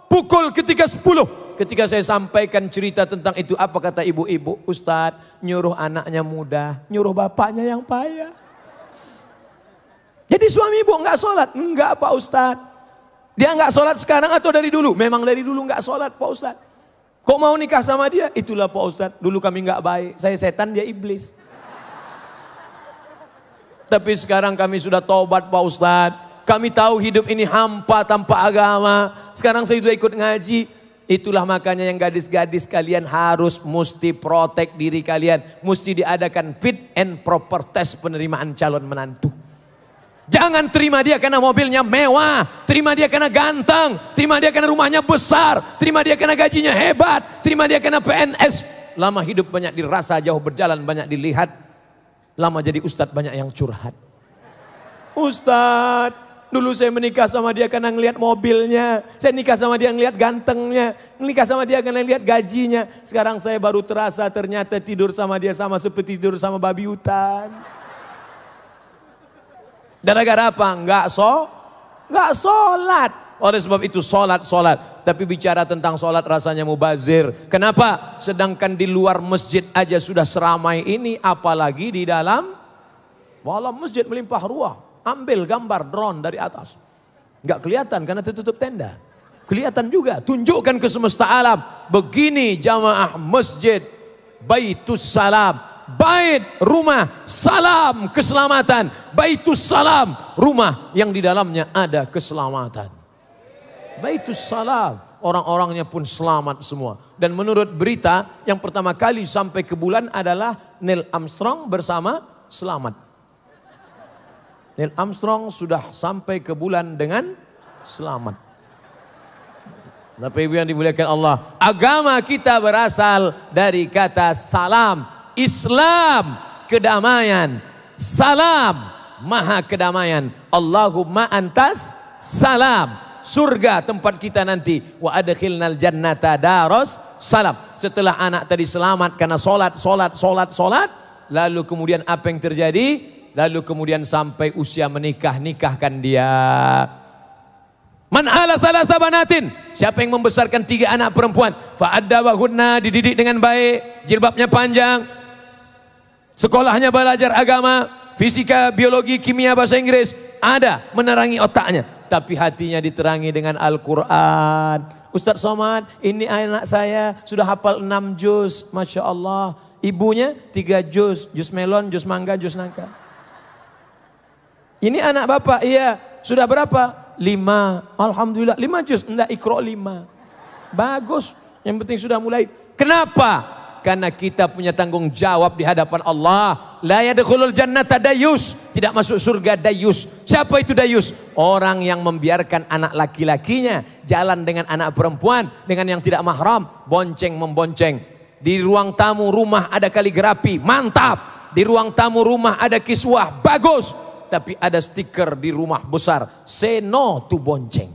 pukul ketika 10. Ketika saya sampaikan cerita tentang itu, apa kata ibu-ibu? "Ustadz, nyuruh anaknya mudah, nyuruh bapaknya yang payah." Jadi suami ibu nggak sholat? Enggak Pak Ustadz. Dia nggak sholat sekarang atau dari dulu? Memang dari dulu nggak sholat Pak Ustadz. Kok mau nikah sama dia? Itulah Pak Ustadz, dulu kami nggak baik. Saya setan, dia iblis. Tapi sekarang kami sudah tobat Pak Ustadz. Kami tahu hidup ini hampa tanpa agama. Sekarang saya sudah ikut ngaji. Itulah makanya yang gadis-gadis kalian harus mesti protek diri kalian. Mesti diadakan fit and proper test penerimaan calon menantu. Jangan terima dia karena mobilnya mewah, terima dia karena ganteng, terima dia karena rumahnya besar, terima dia karena gajinya hebat, terima dia karena PNS. Lama hidup banyak dirasa, jauh berjalan banyak dilihat. Lama jadi ustadz banyak yang curhat. "Ustadz, dulu saya menikah sama dia karena ngelihat mobilnya, saya nikah sama dia ngelihat gantengnya, nikah sama dia karena ngelihat gajinya. Sekarang saya baru terasa ternyata tidur sama dia sama seperti tidur sama babi hutan." Gara-gara apa? Enggak sholat. Oleh sebab itu sholat. Tapi bicara tentang sholat rasanya mubazir. Kenapa? Sedangkan di luar masjid aja sudah seramai ini, apalagi di dalam masjid melimpah ruah. Ambil gambar drone dari atas. Enggak kelihatan karena tertutup tenda. Kelihatan juga. Tunjukkan ke semesta alam. Begini jamaah masjid Baitus Salam. Bait, rumah, salam, keselamatan. Baitus Salam, rumah yang di dalamnya ada keselamatan. Baitus Salam, orang-orangnya pun selamat semua. Dan menurut berita, yang pertama kali sampai ke bulan adalah Neil Armstrong bersama selamat. Neil Armstrong sudah sampai ke bulan dengan selamat. Bapak Ibu yang dimuliakan Allah, agama kita berasal dari kata salam. Islam, kedamaian. Salam, maha kedamaian. Allahumma antas salam. Surga tempat kita nanti. Wa adkhilnal jannata daros salam. Setelah anak tadi selamat karena solat. Lalu kemudian apa yang terjadi? Lalu kemudian sampai usia nikahkan dia. Man ala thalatha banatin, siapa yang membesarkan 3 anak perempuan, fa'addabahunna, dididik dengan baik, jilbabnya panjang, sekolahnya belajar agama, fisika, biologi, kimia, bahasa Inggris, ada menerangi otaknya, tapi hatinya diterangi dengan Al-Quran. Ustaz Somad, ini anak saya sudah hafal 6 juz, Masya Allah. Ibunya 3 juz, juz melon, juz mangga, juz nangka. Ini anak bapak, iya, sudah berapa? 5, Alhamdulillah, 5 juz, enggak Iqra 5. Bagus, yang penting sudah mulai. Kenapa? Karena kita punya tanggung jawab di hadapan Allah. La yadkhulul jannata dayus, tidak masuk surga dayus. Siapa itu dayus? Orang yang membiarkan anak laki-lakinya jalan dengan anak perempuan, dengan yang tidak mahram, bonceng membonceng. Di ruang tamu rumah ada kaligrafi, mantap. Di ruang tamu rumah ada kiswah, bagus. Tapi ada stiker di rumah besar, say no to bonceng,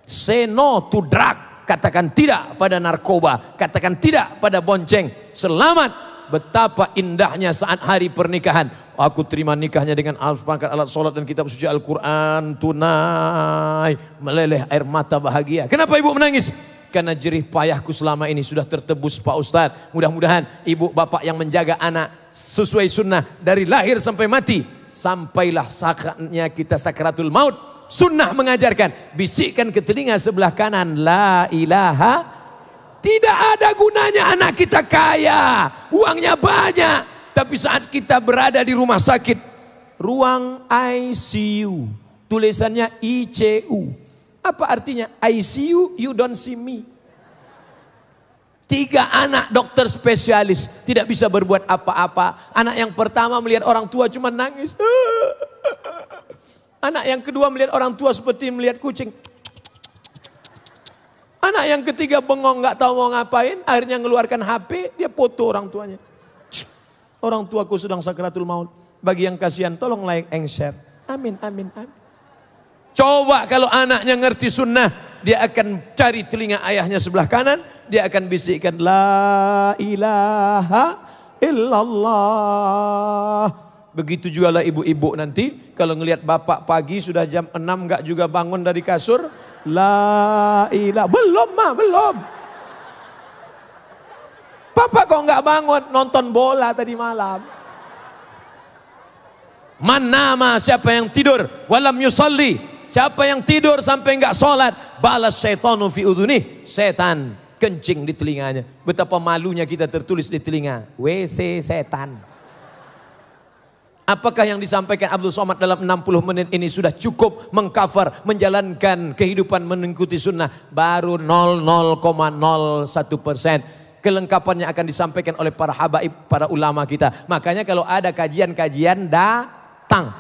say no to drug, katakan tidak pada narkoba, katakan tidak pada bonceng. Selamat. Betapa indahnya saat hari pernikahan. Aku terima nikahnya dengan alat sholat dan kitab suci Al-Quran tunai, meleleh air mata bahagia. Kenapa ibu menangis? Karena jerih payahku selama ini sudah tertebus Pak Ustadz. Mudah-mudahan ibu bapak yang menjaga anak sesuai sunnah dari lahir sampai mati, sampailah saatnya kita sakaratul maut. Sunnah mengajarkan, bisikkan ke telinga sebelah kanan, la ilaha. Tidak ada gunanya anak kita kaya, uangnya banyak, Tapi saat kita berada di rumah sakit, ruang ICU, tulisannya ICU. Apa artinya? ICU, you don't see me. 3 anak dokter spesialis tidak bisa berbuat apa-apa. Anak yang pertama melihat orang tua cuma nangis. Anak yang kedua melihat orang tua seperti melihat kucing. Anak yang ketiga bengong, nggak tahu mau ngapain, akhirnya ngeluarkan HP, dia foto orang tuanya. Orang tuaku sedang sakratul maut. Bagi yang kasihan, tolong like and share. Amin, amin, amin. Coba kalau anaknya ngerti sunnah, dia akan cari telinga ayahnya sebelah kanan, dia akan bisikkan la ilaha illallah. Begitu juga lah ibu-ibu nanti, kalau ngelihat bapak pagi sudah jam 6 nggak juga bangun dari kasur. La ilaha, belum mah, belum. Papa kok nggak bangun, nonton bola tadi malam. Man nama, siapa yang tidur walam yusalli, siapa yang tidur sampai nggak sholat, balas syaitanu fi udhunih, setan kencing di telinganya. Betapa malunya kita tertulis di telinga, WC setan. Apakah yang disampaikan Abdul Somad dalam 60 menit ini sudah cukup mengcover menjalankan kehidupan mengikuti sunnah? Baru 0,01%. Kelengkapannya akan disampaikan oleh para habaib, para ulama kita. Makanya kalau ada kajian-kajian, datang,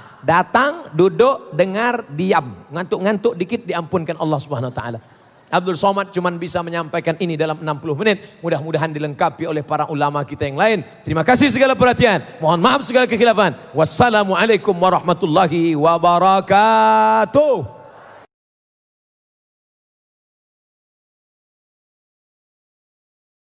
duduk, dengar, diam. Ngantuk-ngantuk dikit diampunkan Allah Subhanahu wa taala. Abdul Somad cuma bisa menyampaikan ini dalam 60 menit. Mudah-mudahan dilengkapi oleh para ulama kita yang lain. Terima kasih segala perhatian. Mohon maaf segala kekhilafan. Wassalamualaikum warahmatullahi wabarakatuh.